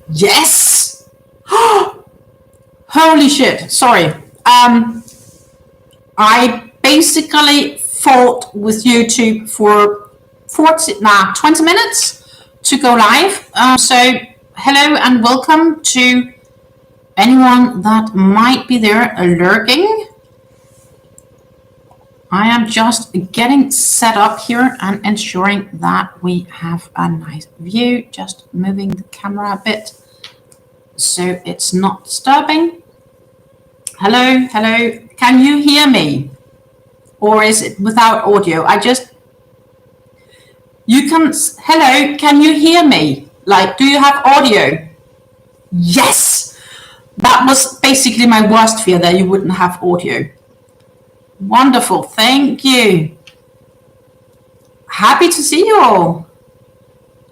Yes! Holy shit, sorry. I basically fought with YouTube for 20 minutes to go live. So hello and welcome to anyone that might be there lurking. I am just getting set up here and ensuring that we have a nice view, just moving the camera a bit so it's not disturbing. Hello, hello, can you hear me? Or is it without audio? Hello, can you hear me? Like, do you have audio? Yes! That was basically my worst fear, that you wouldn't have audio. Wonderful, thank you. Happy to see you all.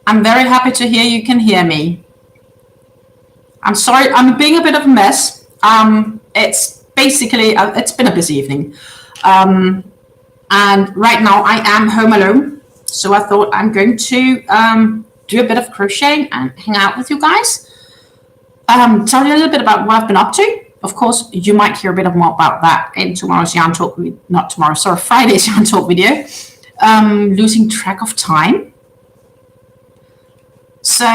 I'm very happy to hear you can hear me. I'm sorry, I'm being a bit of a mess. It's basically, it's been a busy evening. And right now I am home alone. So I thought I'm going to do a bit of crocheting and hang out with you guys. Tell you a little bit about what I've been up to. Of course, you might hear a bit more about that in tomorrow's Yarn Talk, Friday's Yarn Talk video. Losing track of time. So,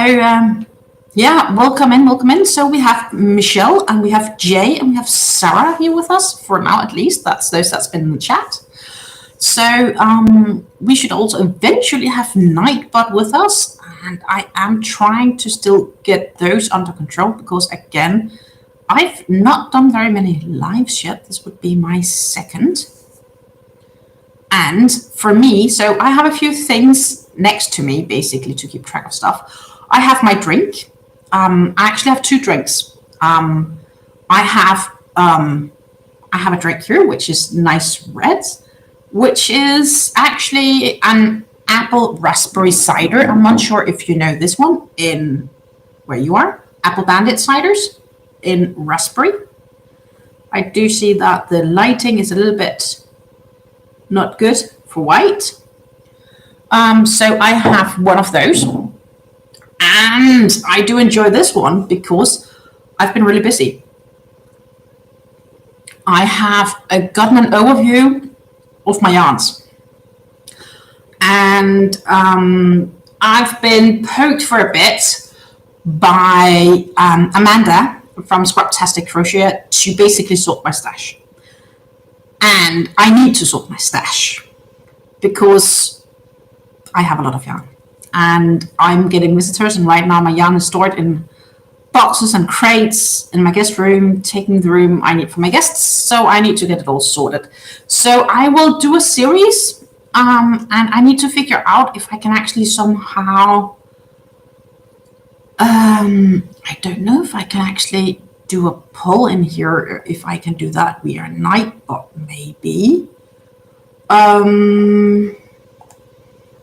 yeah, welcome in. So we have Michelle and we have Jay and we have Sarah here with us for now, at least. That's been in the chat. So we should also eventually have Nightbot with us. And I am trying to still get those under control because, again, I've not done very many lives yet. This would be my second. And for me, so I have a few things next to me, basically, to keep track of stuff. I have my drink. I actually have two drinks. I have a drink here, which is nice red, which is actually an apple raspberry cider. I'm not sure if you know this one in where you are. Apple Bandit ciders in raspberry. I do see that the lighting is a little bit not good for white. So I have one of those. And I do enjoy this one because I've been really busy. I have gotten an overview of my yarns. And I've been poked for a bit by Amanda from Scraptastic Crochet to basically sort my stash. And I need to sort my stash because I have a lot of yarn. And I'm getting visitors, and right now my yarn is stored in boxes and crates in my guest room, taking the room I need for my guests, so I need to get it all sorted. So I will do a series, and I need to figure out if I can actually somehow, I don't know if I can actually do a poll in here, if I can do that via Nightbot, maybe.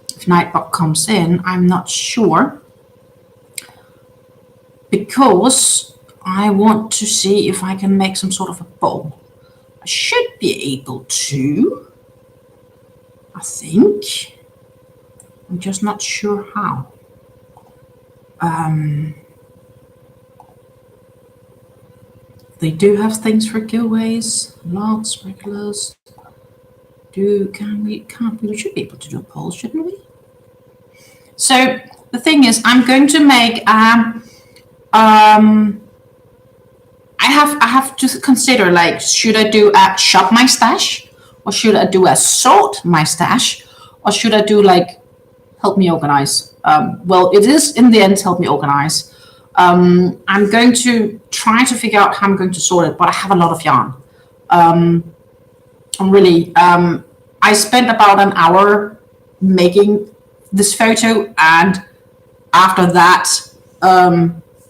If Nightbot comes in, I'm not sure, because I want to see if I can make some sort of a poll. I should be able to, I think. I'm just not sure how. They do have things for giveaways, lots, regulars. Can't we? We should be able to do a poll, shouldn't we? So the thing is, I'm going to make I have to consider, like, should I do a shop my stash, or should I do a sort my stash, or should I do like help me organize? Well, it is in the end help me organize. I'm going to try to figure out how I'm going to sort it, but I have a lot of yarn. I'm really I spent about an hour making this photo, and after that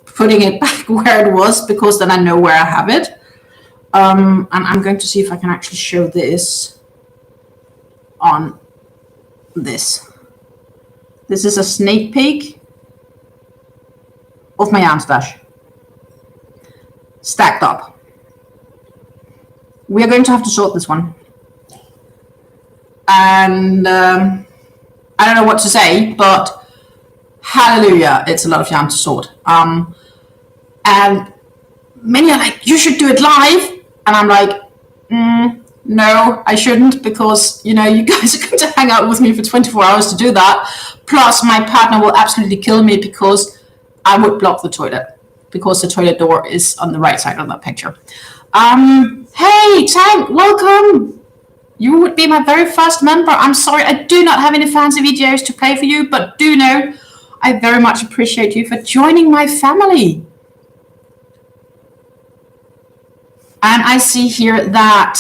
putting it back where it was, because then I know where I have it. And I'm going to see if I can actually show this on this. This is a sneak peek of my yarn stash stacked up. We are going to have to sort this one. And I don't know what to say, but hallelujah, it's a lot of yarn to sort. And many are like, you should do it live. And I'm like, no, I shouldn't, because, you guys are going to hang out with me for 24 hours to do that. Plus, my partner will absolutely kill me because I would block the toilet, because the toilet door is on the right side of that picture. Hey, Tank, welcome. You would be my very first member. I'm sorry, I do not have any fancy videos to play for you, but do know I very much appreciate you for joining my family. And I see here that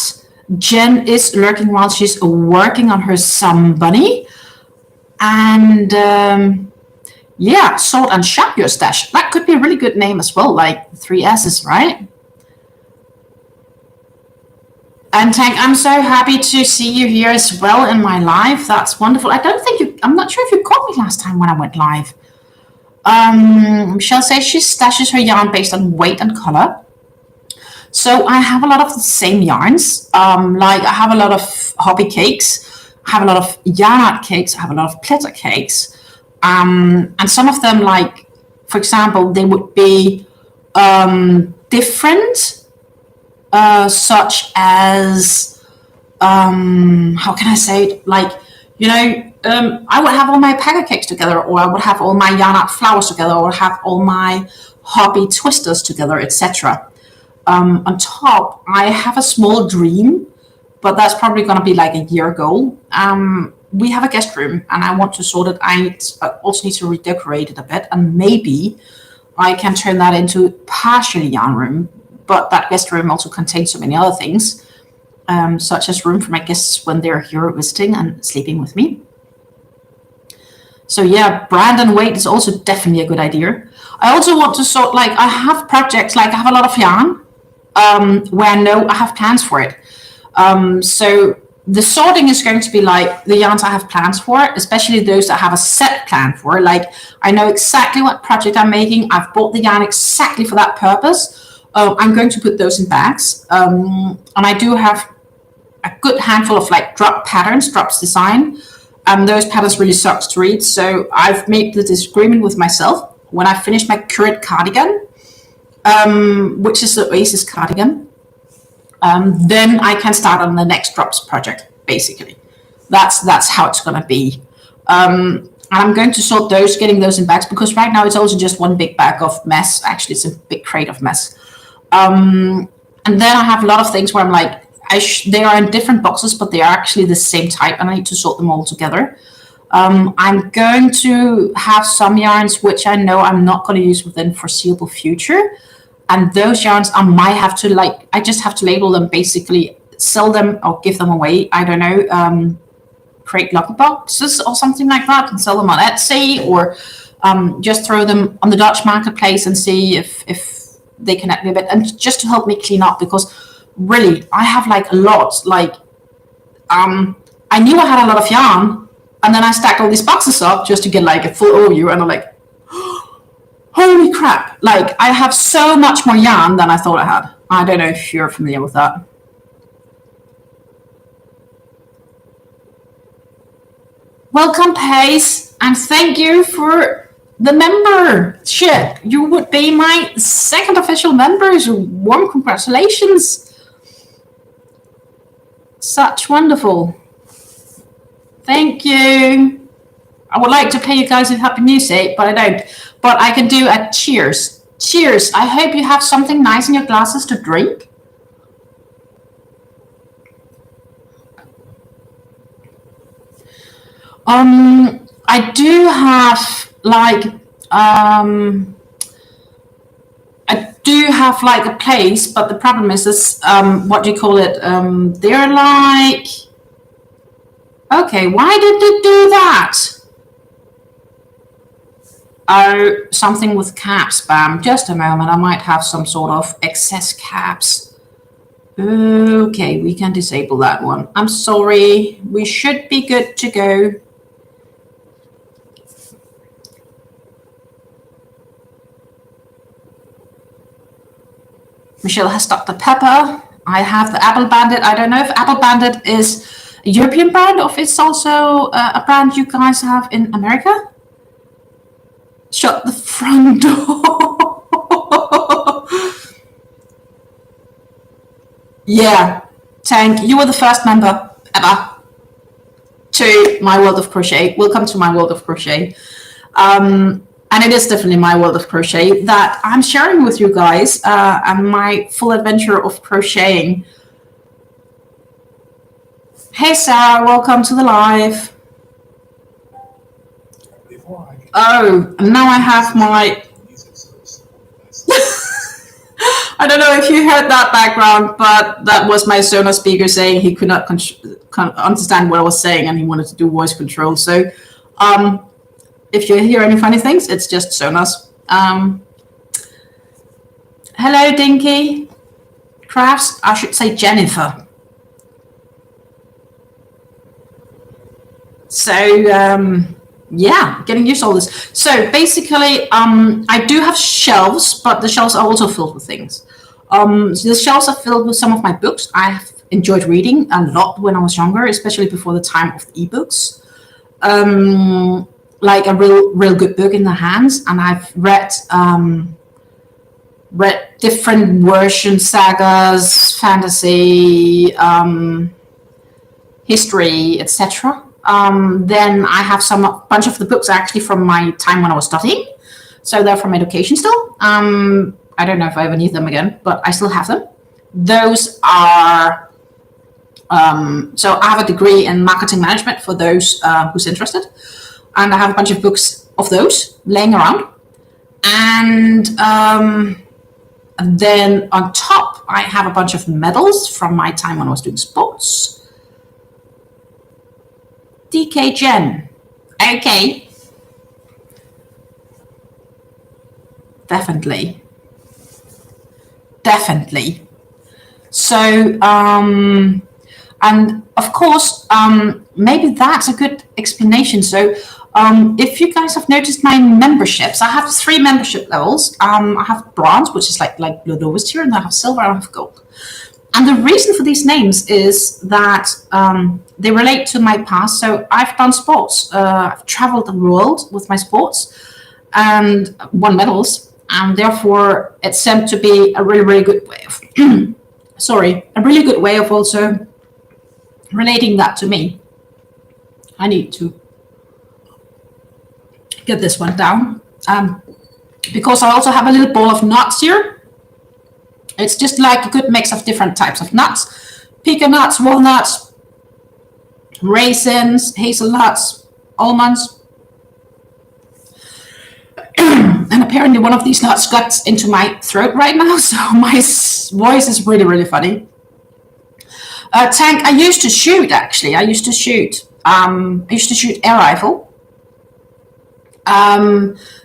Jen is lurking while she's working on her somebody. And yeah, sort and shop your stash. That could be a really good name as well, like 3 S's, right? And Tank, I'm so happy to see you here as well in my live. That's wonderful. I'm not sure if you caught me last time when I went live. Michelle says she stashes her yarn based on weight and color. So I have a lot of the same yarns. Like I have a lot of hobby cakes. I have a lot of yarn art cakes. I have a lot of glitter cakes. And some of them, like, for example, they would be different. Such as, how can I say it? Like, I would have all my packet cakes together, or I would have all my yarn art flowers together, or have all my hobby twisters together, etc. On top, I have a small dream, but that's probably going to be like a year ago. We have a guest room, and I want to sort it. I also need to redecorate it a bit, and maybe I can turn that into partially yarn room. But that guest room also contains so many other things, such as room for my guests when they're here visiting and sleeping with me. So yeah, brand and weight is also definitely a good idea. I also want to sort, like, I have projects, like I have a lot of yarn where I know I have plans for it. So the sorting is going to be like the yarns I have plans for, especially those that have a set plan for. Like, I know exactly what project I'm making. I've bought the yarn exactly for that purpose. I'm going to put those in bags. And I do have a good handful of like drop patterns, drops design. Those patterns really sucks to read. So I've made the disagreement with myself. When I finish my current cardigan, which is the Oasis cardigan, then I can start on the next drops project, basically. That's how it's going to be. And I'm going to sort those, getting those in bags, because right now it's also just one big bag of mess. Actually, it's a big crate of mess. And then I have a lot of things where I'm like, they are in different boxes, but they are actually the same type, and I need to sort them all together. I'm going to have some yarns which I know I'm not going to use within foreseeable future. And those yarns I might have to, like, I just have to label them, basically sell them or give them away. I don't know, create lucky boxes or something like that and sell them on Etsy, or just throw them on the Dutch marketplace and see if they connect me a bit, and just to help me clean up, because really I have like a lot. Like, I knew I had a lot of yarn, and then I stacked all these boxes up just to get like a full overview, and I'm like, holy crap, like I have so much more yarn than I thought I had. I don't know if you're familiar with that. Welcome, Pace, and thank you for the membership. You would be my second official member, so warm congratulations. Such wonderful. Thank you. I would like to pay you guys with happy music, but I don't. But I can do a cheers. Cheers. I hope you have something nice in your glasses to drink. I do have like I do have like a place, but the problem is this, what do you call it? They're like, okay, why did they do that? Oh, something with caps, Bam. Just a moment, I might have some sort of excess caps. Okay, we can disable that one. I'm sorry, we should be good to go. Michelle has Dr. Pepper. I have the Apple Bandit. I don't know if Apple Bandit is a European brand or if it's also a brand you guys have in America. Shut the front door. Yeah, Tank, you were the first member ever to my world of crochet. Welcome to my world of crochet. And it is definitely my world of crochet that I'm sharing with you guys, and my full adventure of crocheting. Hey Sarah, welcome to the live. Oh, now I have my... I don't know if you heard that background, but that was my Sonos speaker saying he could not understand what I was saying and he wanted to do voice control. So if you hear any funny things, it's just Sonos. Hello, Dinky. Crafts, I should say Jennifer. So yeah, getting used to all this. So basically, I do have shelves, but the shelves are also filled with things. So the shelves are filled with some of my books. I have enjoyed reading a lot when I was younger, especially before the time of the ebooks. Like a real good book in the hands, and I've read different versions, sagas, fantasy, history, etc. Then I have a bunch of the books actually from my time when I was studying. So they're from education still. I don't know if I ever need them again, but I still have them. Those are, so I have a degree in marketing management for those who's interested. And I have a bunch of books of those laying around. And then on top, I have a bunch of medals from my time when I was doing sports. DK Jen. Okay. Definitely. So, and of course, maybe that's a good explanation. So, if you guys have noticed my memberships, I have 3 membership levels. I have bronze, which is like the lowest tier, and I have silver, and I have gold. And the reason for these names is that they relate to my past. So I've done sports. I've traveled the world with my sports and won medals. And therefore, it's meant to be a really good way of, a really good way of also relating that to me. I need to get this one down. Because I also have a little ball of nuts here. It's just like a good mix of different types of nuts. Pecan nuts, walnuts, raisins, hazelnuts, almonds. And apparently one of these nuts got into my throat right now, so my voice is really funny. Tank, I used to shoot, actually. I used to shoot air rifle.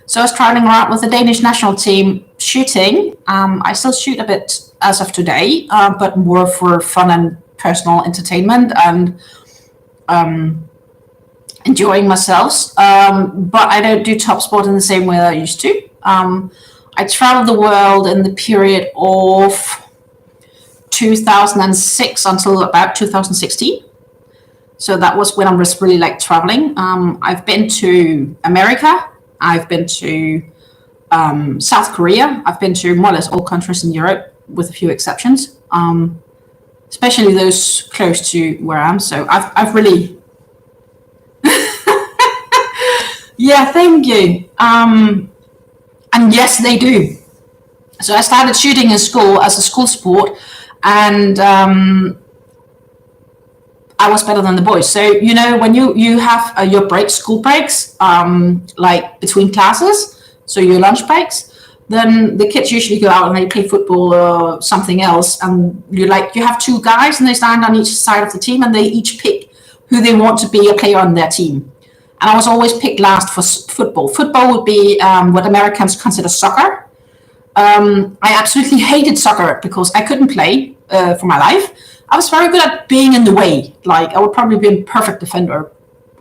So I was traveling around with the Danish national team shooting. I still shoot a bit as of today, but more for fun and personal entertainment and enjoying myself. But I don't do top sport in the same way that I used to. I traveled the world in the period of 2006 until about 2016. So that was when I was really like traveling. I've been to America. I've been to South Korea. I've been to more or less all countries in Europe, with a few exceptions, especially those close to where I am. So I've really, yeah, thank you. And yes, they do. So I started shooting in school as a school sport, and I was better than the boys. So, you know, when you have your breaks, school breaks, like between classes, so your lunch breaks, then the kids usually go out and they play football or something else. And you have 2 guys and they stand on each side of the team and they each pick who they want to be a player on their team. And I was always picked last for football. Football would be what Americans consider soccer. I absolutely hated soccer because I couldn't play for my life. I was very good at being in the way. Like I would probably be a perfect defender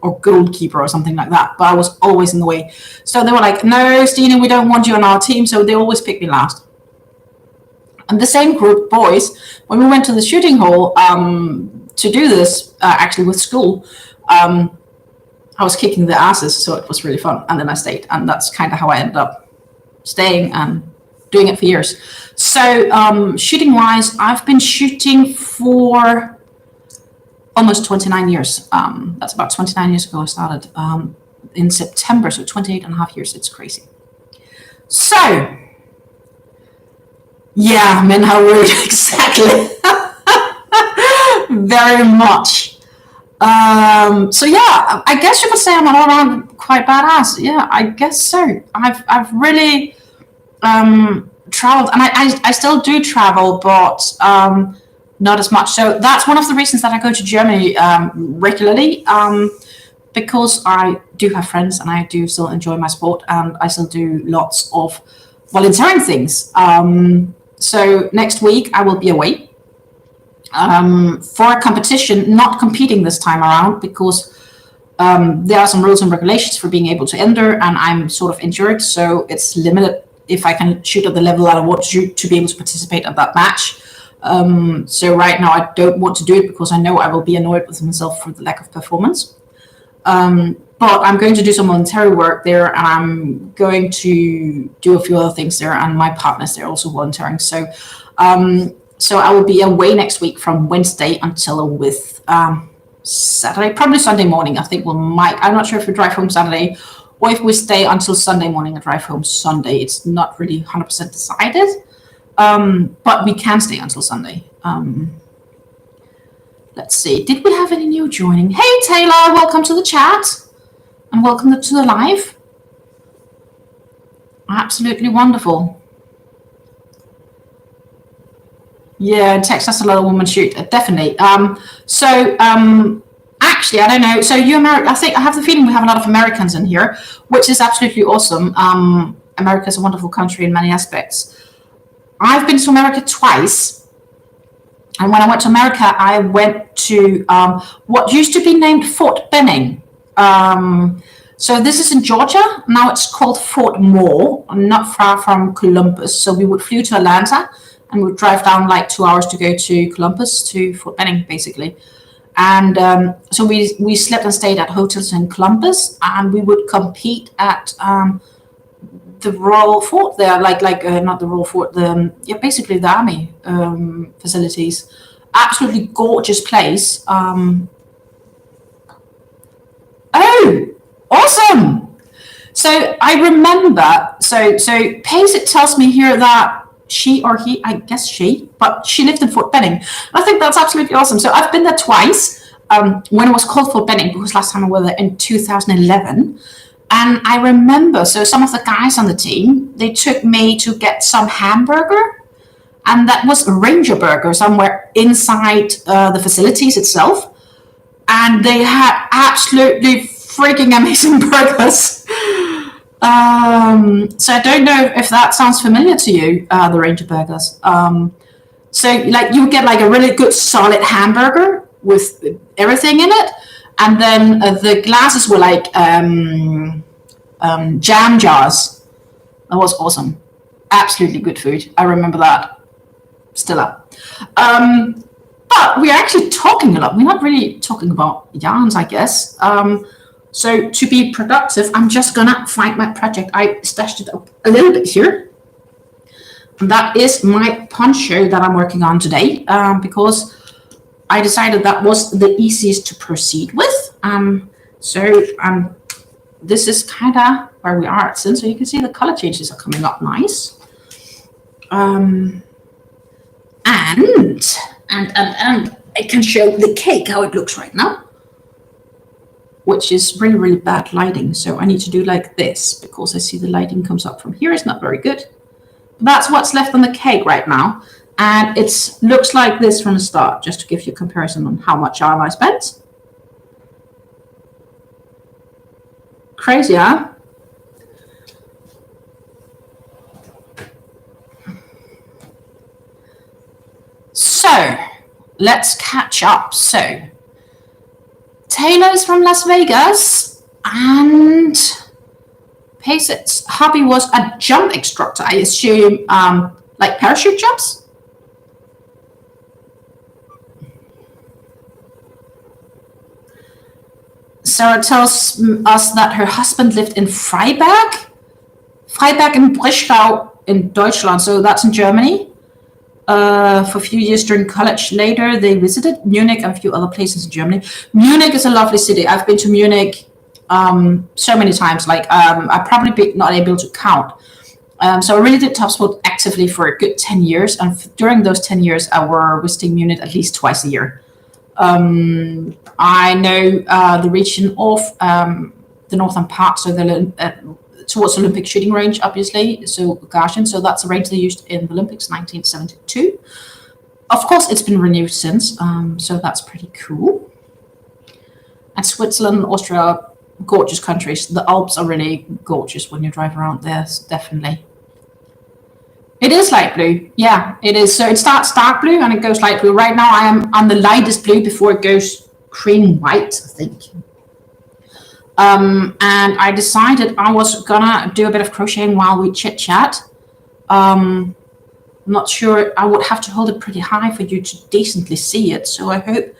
or goalkeeper or something like that, but I was always in the way. So they were like, no, Stina, we don't want you on our team. So they always picked me last. And the same group, boys, when we went to the shooting hall to do this, actually with school, I was kicking their asses. So it was really fun. And then I stayed. And that's kind of how I ended up staying and doing it for years. So shooting wise, I've been shooting for almost 29 years. That's about 29 years ago I started in September, so 28 and a half years. It's crazy. So, yeah, men, how rude, exactly. Very much. So yeah, I guess you could say I'm an all-around quite badass. Yeah, I guess so. I've really traveled, and I still do travel, but not as much. So that's one of the reasons that I go to Germany regularly, because I do have friends and I do still enjoy my sport, and I still do lots of volunteering things. So next week I will be away for a competition, not competing this time around because there are some rules and regulations for being able to enter, and I'm sort of injured, so it's limited if I can shoot at the level that I want to be able to participate at that match. So right now I don't want to do it because I know I will be annoyed with myself for the lack of performance. But I'm going to do some voluntary work there, and I'm going to do a few other things there, and my partners, they're also volunteering. So so I will be away next week from Wednesday until with Saturday, probably Sunday morning. I think I'm not sure if we drive home Saturday or if we stay until Sunday morning and drive home Sunday. It's not really 100% decided, but we can stay until Sunday. Let's see, did we have any new joining? Hey Taylor, welcome to the chat and welcome to the live. Absolutely wonderful. Yeah, Texas, a lot of women shoot, definitely. Actually, I don't know. So I think I have the feeling we have a lot of Americans in here, which is absolutely awesome. America is a wonderful country in many aspects. I've been to America twice, and when I went to America, I went to what used to be named Fort Benning. So this is in Georgia. Now it's called Fort Moore, not far from Columbus. So we would flew to Atlanta, and we would drive down like 2 hours to go to Columbus, to Fort Benning, basically. And so we slept and stayed at hotels in Columbus, and we would compete at the Royal Fort there, not the Royal Fort, basically the Army facilities. Absolutely gorgeous place. Oh, awesome! So I remember. So Pace, it tells me here that she or he, I guess she, but she lived in Fort Benning. I think that's absolutely awesome. So I've been there twice when it was called Fort Benning, because last time I was there in 2011. And I remember, so some of the guys on the team, they took me to get some hamburger, and that was a Ranger burger somewhere inside the facilities itself. And they had absolutely freaking amazing burgers. So I don't know if that sounds familiar to you, the Ranger burgers. So like you get like a really good solid hamburger with everything in it, and then the glasses were like jam jars. That was awesome. Absolutely good food. I remember that. Still up. But we're actually talking a lot. We're not really talking about yarns, I guess. So to be productive, I'm just gonna find my project. I stashed it up a little bit here. And that is my poncho that I'm working on today, because I decided that was the easiest to proceed with. This is kind of where we are at since. So you can see the color changes are coming up nice. And I can show the cake how it looks right now, which is really, really bad lighting. So I need to do like this because I see the lighting comes up from here. It's not very good. That's what's left on the cake right now. And it looks like this from the start, just to give you a comparison on how much time I spent. Crazy, huh? So let's catch up. So Taylor's from Las Vegas, and Pace's hobby was a jump instructor, I assume, like parachute jumps. Sarah tells us that her husband lived in Freiberg in Breslau, in Deutschland, so that's in Germany. For a few years during college. Later, they visited Munich and a few other places in Germany. Munich is a lovely city. I've been to Munich so many times. Like I probably be not able to count. So I really did top sport actively for a good 10 years. And during those 10 years, I were visiting Munich at least twice a year. I know the region of the northern part, so towards the Olympic shooting range, obviously, so Garching. So that's a range they used in the Olympics 1972. Of course, it's been renewed since, so that's pretty cool. And Switzerland and Austria are gorgeous countries. The Alps are really gorgeous when you drive around there, definitely. It is light blue. Yeah, it is. So it starts dark blue and it goes light blue. Right now I am on the lightest blue before it goes cream white, I think. And I decided I was gonna do a bit of crocheting while we chit chat. I'm not sure. I would have to hold it pretty high for you to decently see it. So I hope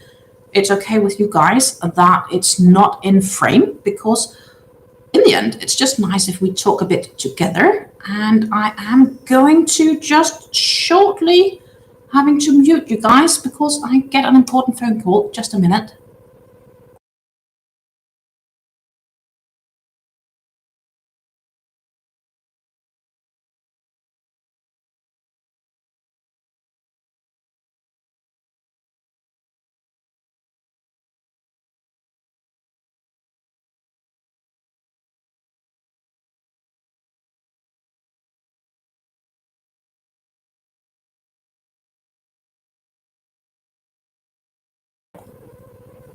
it's okay with you guys that it's not in frame, because in the end, it's just nice if we talk a bit together. And I am going to just shortly having to mute you guys because I get an important phone call. Just a minute.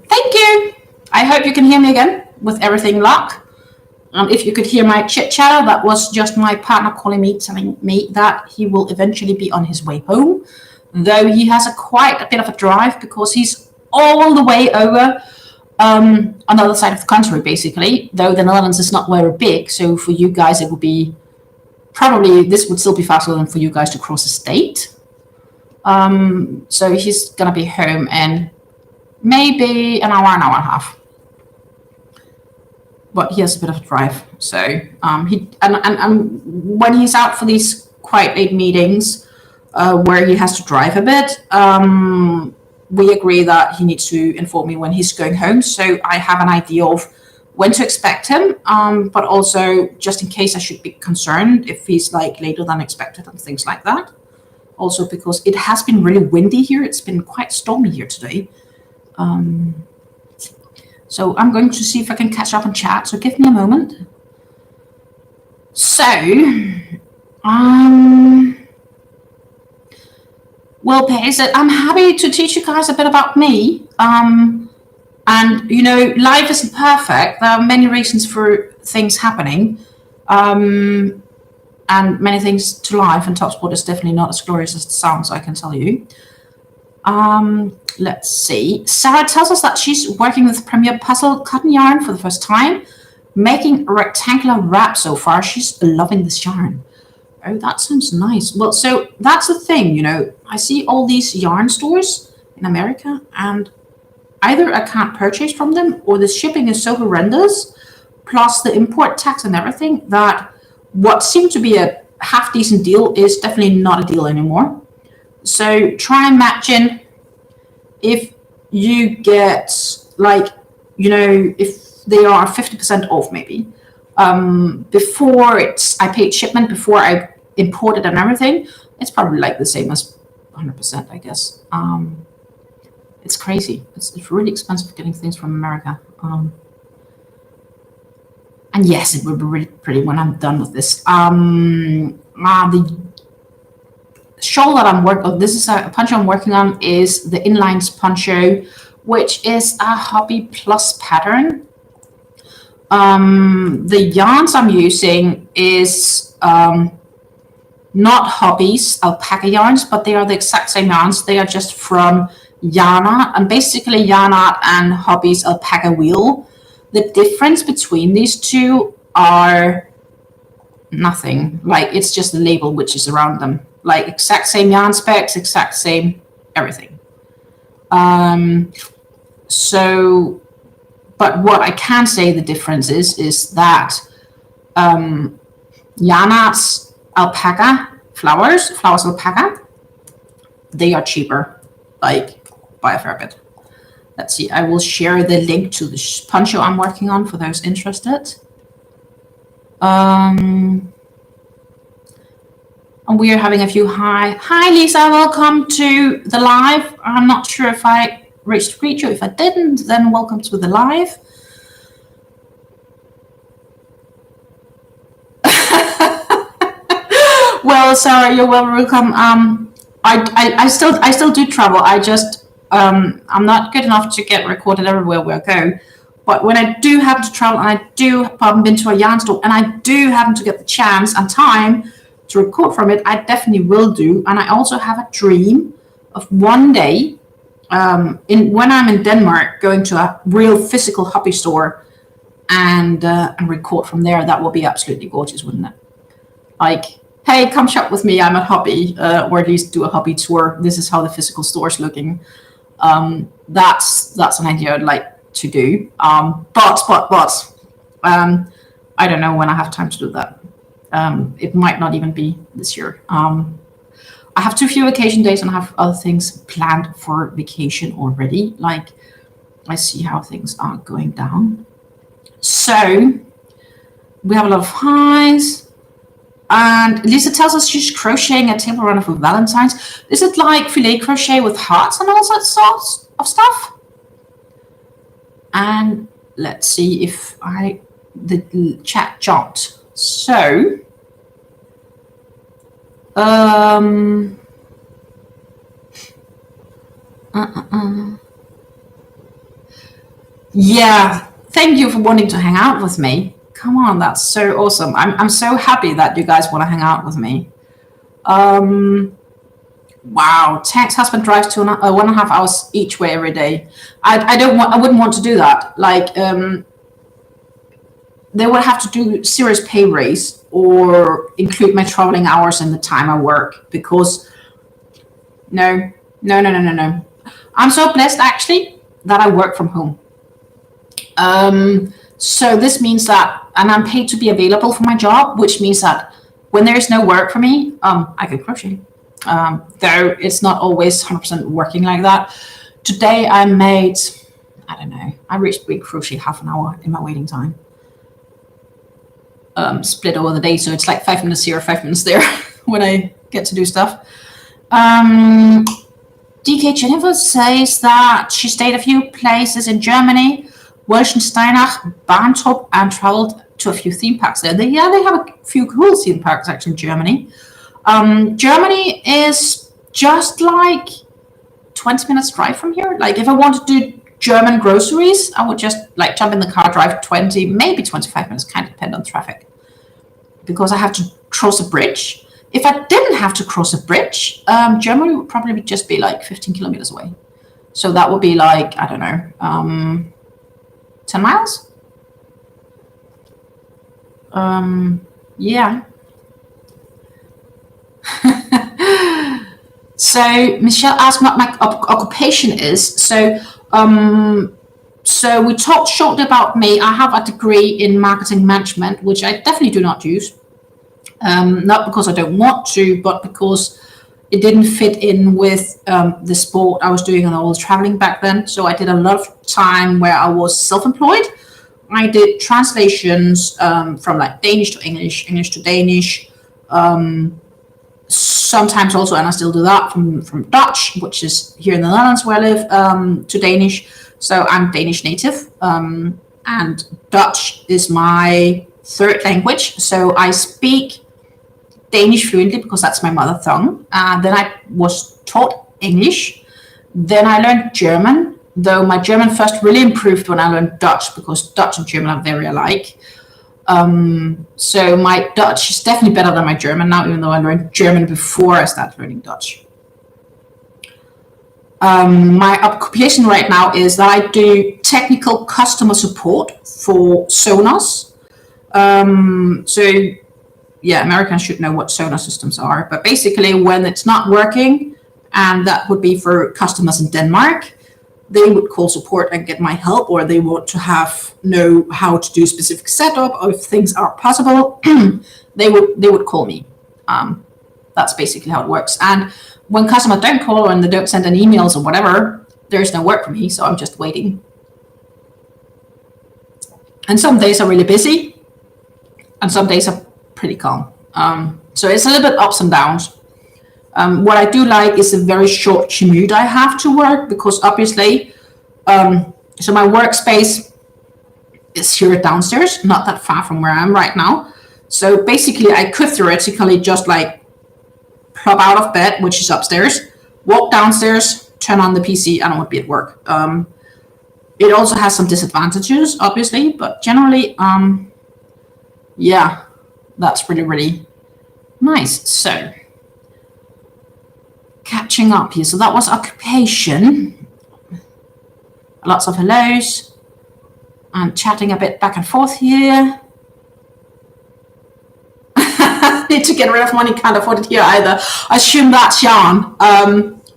Thank you. I hope you can hear me again with everything locked. If you could hear my chit chatter, that was just my partner calling me, telling me that he will eventually be on his way home, though he has quite a bit of a drive because he's all the way over on the other side of the country, basically, though the Netherlands is not very big. So for you guys, it would be probably, this would still be faster than for you guys to cross the state. So he's going to be home in maybe an hour and a half. But he has a bit of a drive. So and when he's out for these quite late meetings where he has to drive a bit, we agree that he needs to inform me when he's going home. So I have an idea of when to expect him, but also just in case I should be concerned if he's like later than expected and things like that. Also because it has been really windy here. It's been quite stormy here today. So I'm going to see if I can catch up and chat. So give me a moment. So, well, Pace, I'm happy to teach you guys a bit about me. And, you know, life isn't perfect. There are many reasons for things happening. And many things to life. And top sport is definitely not as glorious as it sounds, I can tell you. Let's see. Sarah tells us that she's working with Premier Puzzle cotton yarn for the first time, making a rectangular wrap so far. She's loving this yarn. Oh, that sounds nice. Well, so that's the thing, you know, I see all these yarn stores in America and either I can't purchase from them or the shipping is so horrendous, plus the import tax and everything, that what seemed to be a half decent deal is definitely not a deal anymore. So try and imagine if you get, like, you know, if they are 50% off maybe. Before I paid shipment, before I imported and everything, it's probably like the same as 100%, I guess. It's crazy. It's really expensive getting things from America. And yes, it will be really pretty when I'm done with this. The shawl that I'm working on, this is a poncho I'm working on, is the Inlines poncho, which is a Hobby Plus pattern. The yarns I'm using is not Hobby's alpaca yarns, but they are the exact same yarns. They are just from Yarn Art, and basically Yarn Art and Hobby's alpaca wheel. The difference between these two are nothing. Like, it's just the label which is around them. Like, exact same yarn specs, exact same everything. So, but what I can say the difference is that Yarn Art's alpaca flowers alpaca, they are cheaper, like by a fair bit. Let's see, I will share the link to the poncho I'm working on for those interested. And we are having a few hi Lisa, welcome to the live. I'm not sure if I reached to greet you. If I didn't, then welcome to the live. Well, Sarah, you're welcome. I still do travel. I just I'm not good enough to get recorded everywhere where I go. But when I do happen to travel, and I do bump into a yarn store, and I do happen to get the chance and time to record from it, I definitely will do. And I also have a dream of one day, when I'm in Denmark, going to a real physical hobby store and record from there. That will be absolutely gorgeous, wouldn't it? Like, hey, come shop with me. I'm at hobby, or at least do a hobby tour. This is how the physical store is looking. That's an idea I'd like to do. But I don't know when I have time to do that. It might not even be this year. I have too few vacation days, and I have other things planned for vacation already. Like, I see how things are going down. So we have a lot of highs. And Lisa tells us she's crocheting a table runner for Valentine's. Is it like filet crochet with hearts and all that sorts of stuff? And let's see if the chat jumped. So, yeah, thank you for wanting to hang out with me. Come on, that's so awesome. I'm so happy that you guys want to hang out with me. Wow, Tank's husband drives 1.5 hours each way every day. I wouldn't want to do that. Like, they would have to do serious pay raise or include my traveling hours in the time I work, because no. I'm so blessed actually that I work from home. So this means that, and I'm paid to be available for my job, which means that when there's no work for me, I can crochet. Though it's not always 100% working like that. Today I made, I don't know, I reached big crochet half an hour in my waiting time. Split over the day, so it's like 5 minutes here, 5 minutes there when I get to do stuff. DK Jennifer says that she stayed a few places in Germany, Wolstensteinach, Bahntrup, and traveled to a few theme parks there. They have a few cool theme parks actually in Germany. Germany is just like 20 minutes drive from here. Like, if I want to do German groceries, I would just like jump in the car, drive 20, maybe 25 minutes, kind of depend on traffic, because I have to cross a bridge. If I didn't have to cross a bridge, Germany would probably just be like 15 kilometers away. So that would be like, I don't know, 10 miles? Yeah. So Michelle asked what my occupation is. So we talked shortly about me. I have a degree in marketing management, which I definitely do not use. Not because I don't want to, but because it didn't fit in with the sport I was doing and all the traveling back then. So I did a lot of time where I was self-employed. I did translations from like Danish to English, English to Danish. Sometimes also, and I still do that, from Dutch, which is here in the Netherlands where I live, to Danish. So I'm Danish native, and Dutch is my third language. So I speak Danish fluently because that's my mother tongue. Then I was taught English. Then I learned German, though my German first really improved when I learned Dutch, because Dutch and German are very alike. So my Dutch is definitely better than my German now, even though I learned German before I started learning Dutch. My occupation right now is that I do technical customer support for Sonos. So yeah, Americans should know what Sonos systems are, but basically when it's not working, and that would be for customers in Denmark, they would call support and get my help, or they want to know how to do specific setup, or if things are possible, they would call me. That's basically how it works. And when customers don't call or they don't send any emails or whatever, there's no work for me, so I'm just waiting. And some days are really busy, and some days are pretty calm. So it's a little bit ups and downs. What I do like is the very short commute I have to work, because obviously, so my workspace is here downstairs, not that far from where I am right now. So basically, I could theoretically just like plop out of bed, which is upstairs, walk downstairs, turn on the PC, and I would be at work. It also has some disadvantages, obviously, but generally, yeah, that's really, really nice. So catching up here. So that was occupation. Lots of hellos and chatting a bit back and forth here. Need to get rid of money, can't afford it here either. I assume that's yarn.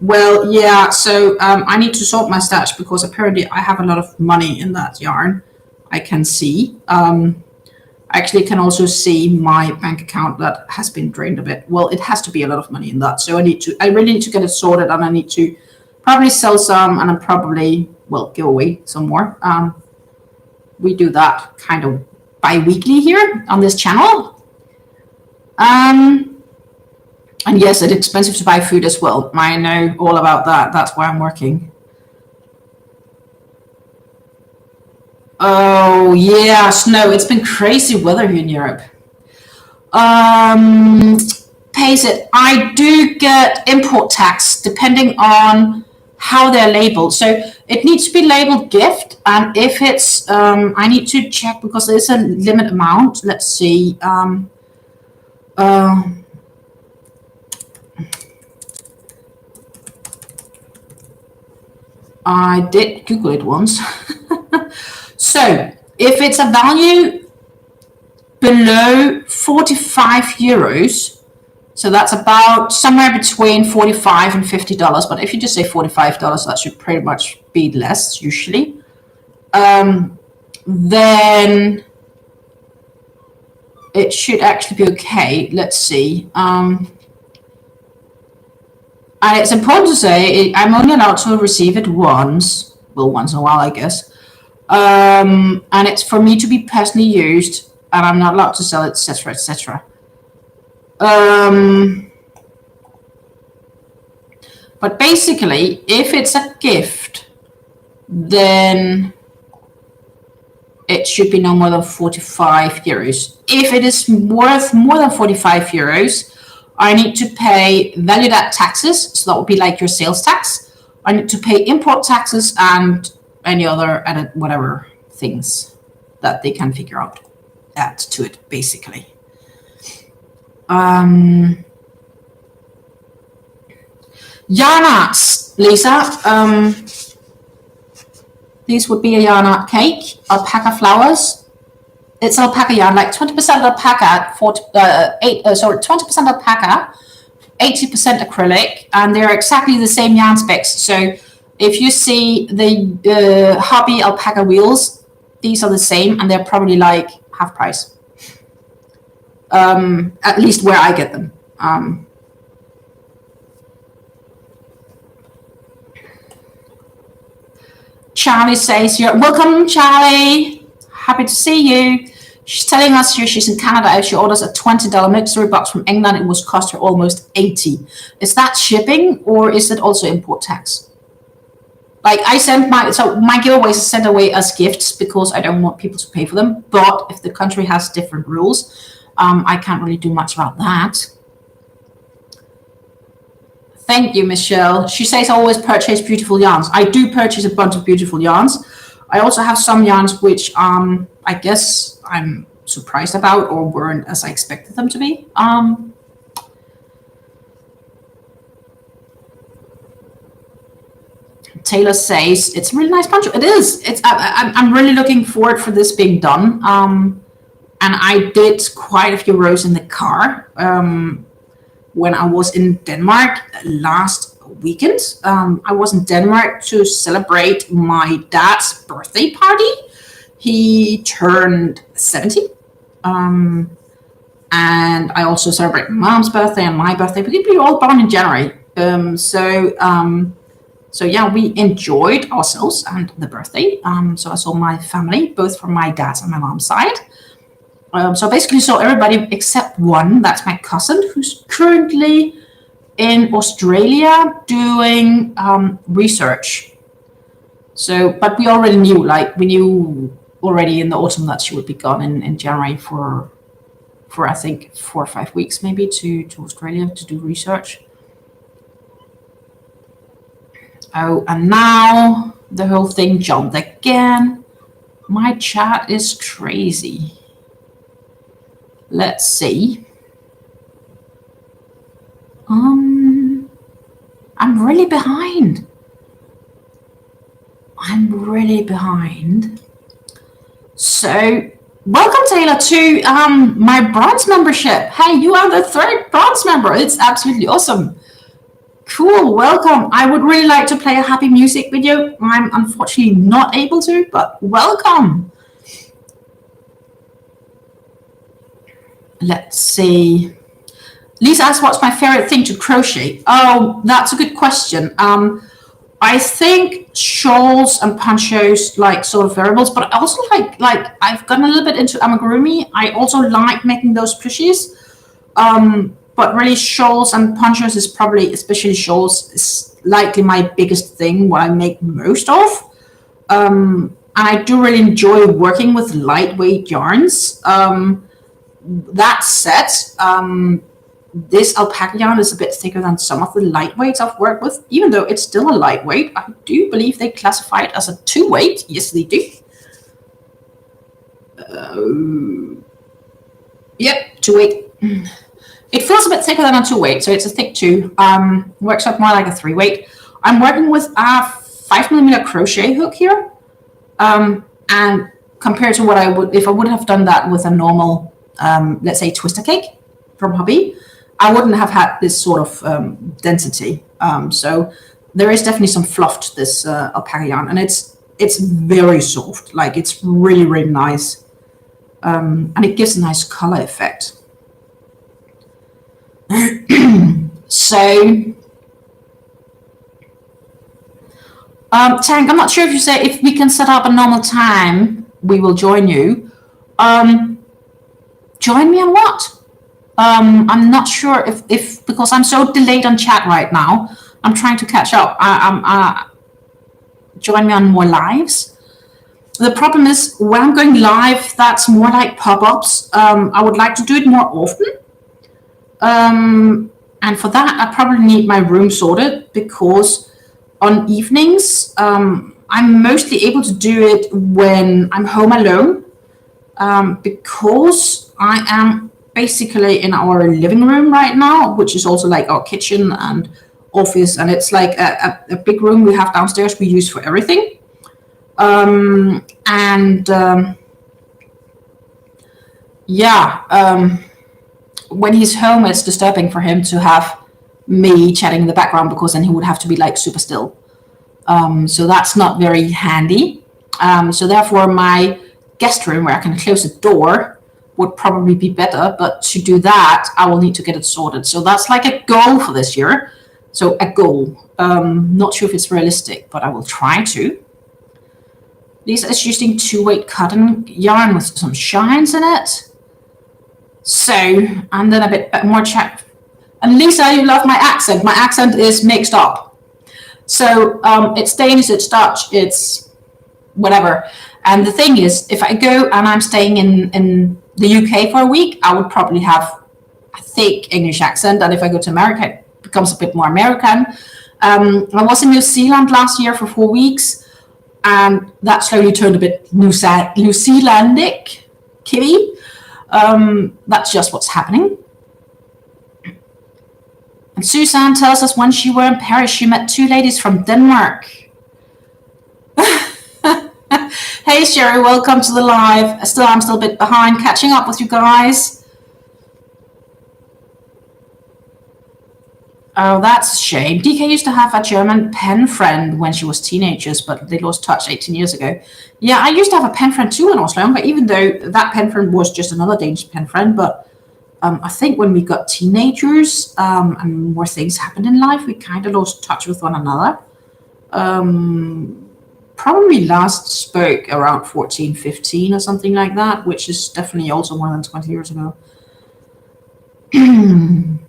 Well, yeah, so I need to sort my stash because apparently I have a lot of money in that yarn. I can see. I actually can also see my bank account that has been drained a bit. Well, it has to be a lot of money in that. So I really need to get it sorted, and I need to probably sell some, and then probably, well, give away some more. We do that kind of bi-weekly here on this channel. And yes, it's expensive to buy food as well. I know all about that. That's why I'm working. Oh, yeah, snow. It's been crazy weather here in Europe. Pays it. I do get import tax depending on how they're labeled. So it needs to be labeled gift. And if it's, I need to check because there's a limit amount. Let's see. I did Google it once. So if it's a value below 45 euros, so that's about somewhere between $45 and $50. But if you just say $45, that should pretty much be less usually. Then it should actually be okay. Let's see. And it's important to say I'm only allowed to receive it once. Well, once in a while, I guess. And it's for me to be personally used, and I'm not allowed to sell it, etc., etc. But basically, if it's a gift, then it should be no more than 45 euros. If it is worth more than 45 euros, I need to pay value-added taxes, so that would be like your sales tax. I need to pay import taxes and any other added whatever things that they can figure out. Add to it, basically. Yarn arts, Lisa. These would be a yarn art cake, alpaca flowers. It's alpaca yarn, like 20% alpaca, 20% alpaca, 80% acrylic, and they're exactly the same yarn specs. So if you see the Hobby alpaca wheels, these are the same, and they're probably like half price. At least where I get them. Charlie says, "You're welcome, Charlie. Happy to see you." She's telling us here she's in Canada. If she orders a $20 mystery box from England, it would cost her almost $80. Is that shipping or is it also import tax? Like I sent my giveaways are sent away as gifts because I don't want people to pay for them. But if the country has different rules, I can't really do much about that. Thank you, Michelle. She says always purchase beautiful yarns. I do purchase a bunch of beautiful yarns. I also have some yarns which I guess I'm surprised about or weren't as I expected them to be. Taylor says it's a really nice poncho. It is. I'm really looking forward for this being done. And I did quite a few rows in the car when I was in Denmark last weekend. I was in Denmark to celebrate my dad's birthday party. He turned 70. And I also celebrate my mom's birthday and my birthday. We were all born in January. So yeah, we enjoyed ourselves and the birthday. So I saw my family, both from my dad's and my mom's side. So basically saw everybody except one. That's my cousin, who's currently in Australia doing research. So, but we already knew, we knew already in the autumn that she would be gone in January for I think 4 or 5 weeks maybe to Australia to do research. Oh, and now the whole thing jumped again. My chat is crazy. Let's see. I'm really behind. So, welcome Taylor to my bronze membership. Hey, you are the 3rd bronze member. It's absolutely awesome. Cool, welcome. I would really like to play a happy music video. I'm unfortunately not able to, but welcome. Let's see. Lisa asks, what's my favorite thing to crochet? Oh, that's a good question. I think shawls and ponchos, sort of variables, but I also like I've gotten a little bit into amigurumi. I also like making those plushies. But really shawls and ponchos is probably, especially shawls, is likely my biggest thing, what I make most of. And I do really enjoy working with lightweight yarns. That said, this alpaca yarn is a bit thicker than some of the lightweights I've worked with, even though it's still a lightweight. I do believe they classify it as a 2-weight. Yes, they do. Yep, 2-weight. It feels a bit thicker than a 2-weight, so it's a thick 2. Works out more like a 3-weight. I'm working with a 5mm crochet hook here. And compared to what I would, if I would have done that with a normal, let's say, twister cake from hobby, I wouldn't have had this sort of density. So there is definitely some fluff to this alpaca yarn, and it's very soft. It's really, really nice. And it gives a nice color effect. So, Tank, I'm not sure if you say if we can set up a normal time, we will join you. Join me on what? I'm not sure if because I'm so delayed on chat right now. I'm trying to catch up. Join me on more lives. The problem is when I'm going live, that's more like pop-ups. I would like to do it more often. And for that, I probably need my room sorted, because on evenings, I'm mostly able to do it when I'm home alone, because I am basically in our living room right now, which is also like our kitchen and office, and it's like a big room we have downstairs we use for everything. When he's home, it's disturbing for him to have me chatting in the background, because then he would have to be super still. So that's not very handy. So therefore, my guest room, where I can close the door, would probably be better. But to do that, I will need to get it sorted. So that's like a goal for this year. So a goal. Not sure if it's realistic, but I will try to. Lisa is using 2-weight cotton yarn with some shines in it. So, and then a bit more chat. And Lisa, you love my accent. My accent is mixed up. So it's Danish, it's Dutch, it's whatever. And the thing is, if I go and I'm staying in the UK for a week, I would probably have a thick English accent. And if I go to America, it becomes a bit more American. I was in New Zealand last year for 4 weeks, and that slowly turned a bit New Zealandic, Kiwi. That's just what's happening. And Suzanne tells us when she were in Paris, she met 2 ladies from Denmark. Hey Sherry, welcome to the live. I'm still a bit behind catching up with you guys. Oh, that's a shame. DK used to have a German pen friend when she was teenagers, but they lost touch 18 years ago. Yeah, I used to have a pen friend too when I was younger, even though that pen friend was just another Danish pen friend. But I think when we got teenagers and more things happened in life, we kind of lost touch with one another. Probably last spoke around 14, 15 or something like that, which is definitely also more than 20 years ago. And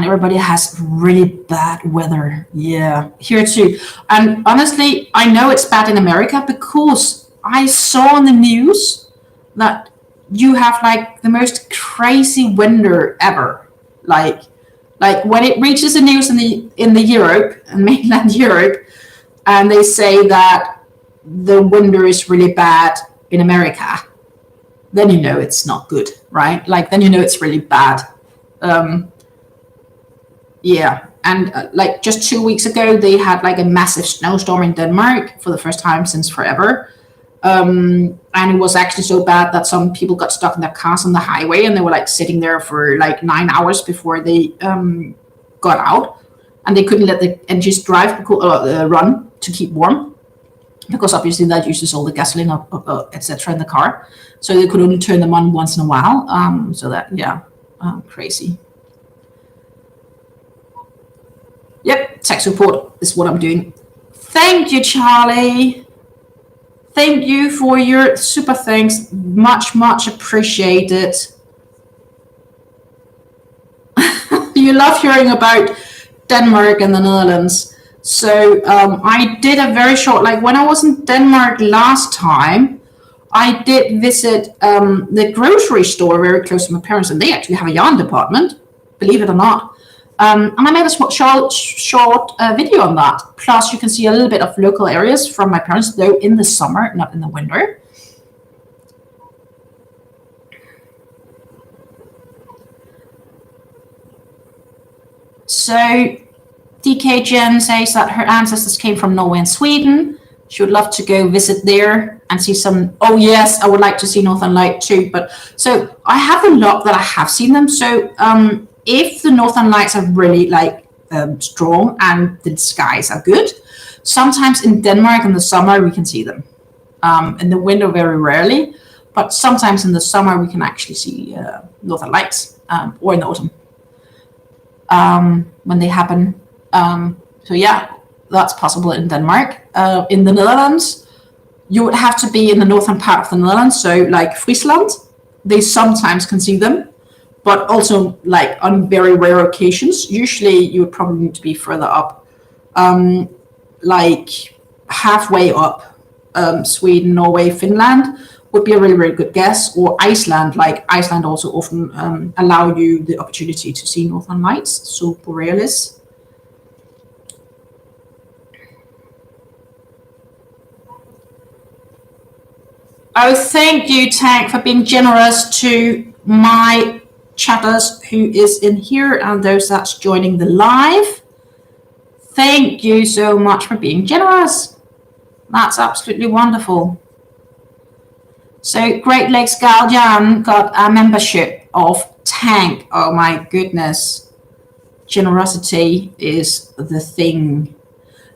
everybody has really bad weather. Yeah, here too. And honestly, I know it's bad in America because I saw on the news that you have like the most crazy winter ever. Like when it reaches the news in the Europe and mainland Europe, and they say that the winter is really bad in America, then you know it's not good, right? Like then you know it's really bad. Yeah, and like just 2 weeks ago, they had like a massive snowstorm in Denmark for the first time since forever. And it was actually so bad that some people got stuck in their cars on the highway, and they were like sitting there for like 9 hours before they got out, and they couldn't let the engines drive run to keep warm, because obviously that uses all the gasoline etc. in the car, so they could only turn them on once in a while. So that crazy. Yep, tech support is what I'm doing. Thank you, Charlie. Thank you for your super thanks. Much, much appreciated. You love hearing about Denmark and the Netherlands. So I did a very short, like when I was in Denmark last time, I did visit the grocery store very close to my parents, and they actually have a yarn department, believe it or not. And I made a short video on that. Plus, you can see a little bit of local areas from my parents, though in the summer, not in the winter. So, DK Jen says that her ancestors came from Norway and Sweden. She would love to go visit there and see some. Oh yes, I would like to see Northern Light too. But so I have the luck that I have seen them. So if the Northern Lights are really like strong and the skies are good, sometimes in Denmark in the summer we can see them. In the winter very rarely, but sometimes in the summer we can actually see Northern Lights, or in the autumn when they happen. So yeah, that's possible in Denmark. In the Netherlands, you would have to be in the northern part of the Netherlands, so like Friesland. They sometimes can see them, but also like on very rare occasions. Usually you would probably need to be further up, like halfway up. Sweden, Norway, Finland would be a really, really good guess, or Iceland. Like Iceland also often allow you the opportunity to see Northern Lights, so borealis. Oh, thank you, Tank, for being generous to my chatters who is in here and those that's joining the live. Thank you so much for being generous. That's absolutely wonderful. So Great Lakes Guardian got a membership of Tank. Oh my goodness. Generosity is the thing.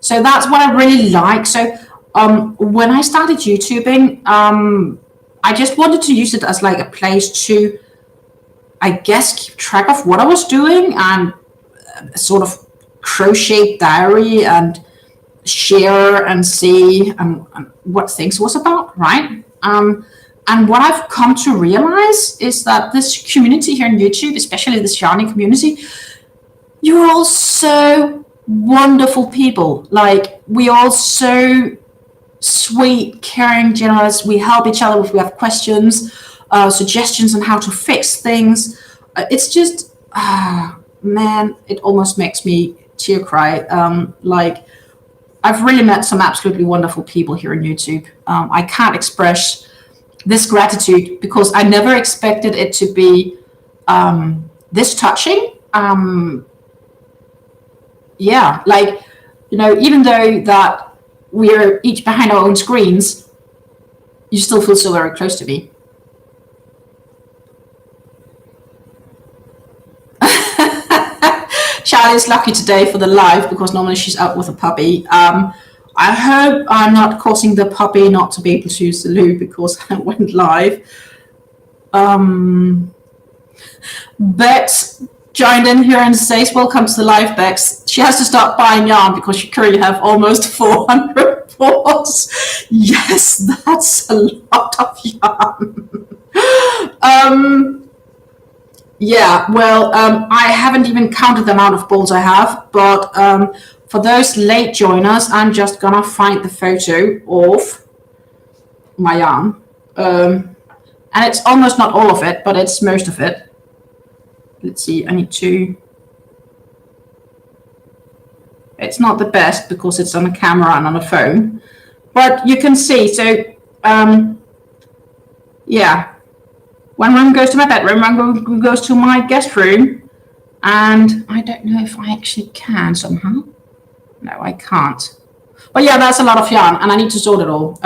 So that's what I really like. So when I started YouTubing, I just wanted to use it as like a place to, I guess, keep track of what I was doing and sort of crochet diary and share and see what things was about, right? And what I've come to realize is that this community here on YouTube, especially this yarning community, you're all so wonderful people. Like, we all so sweet, caring, generous. We help each other if we have questions, suggestions on how to fix things. It's just, man, it almost makes me tear cry. Like, I've really met some absolutely wonderful people here on YouTube. I can't express this gratitude because I never expected it to be this touching. Yeah, like, you know, even though that we're each behind our own screens, you still feel so very close to me. Charlie's lucky today for the live because normally she's out with a puppy. I hope I'm not causing the puppy not to be able to use the loo because I went live. Bex joined in here and says, welcome to the live, Bex. She has to start buying yarn because she currently have almost 400 balls. Yes, that's a lot of yarn. Yeah, well, I haven't even counted the amount of balls I have, but for those late joiners, I'm just gonna find the photo of my yarn. And it's almost not all of it, but it's most of it. Let's see, I need to... It's not the best because it's on a camera and on a phone, but you can see, so, yeah. One room goes to my bedroom, one room goes to my guest room, and I don't know if I actually can somehow. No, I can't. But yeah, that's a lot of yarn, and I need to sort it all.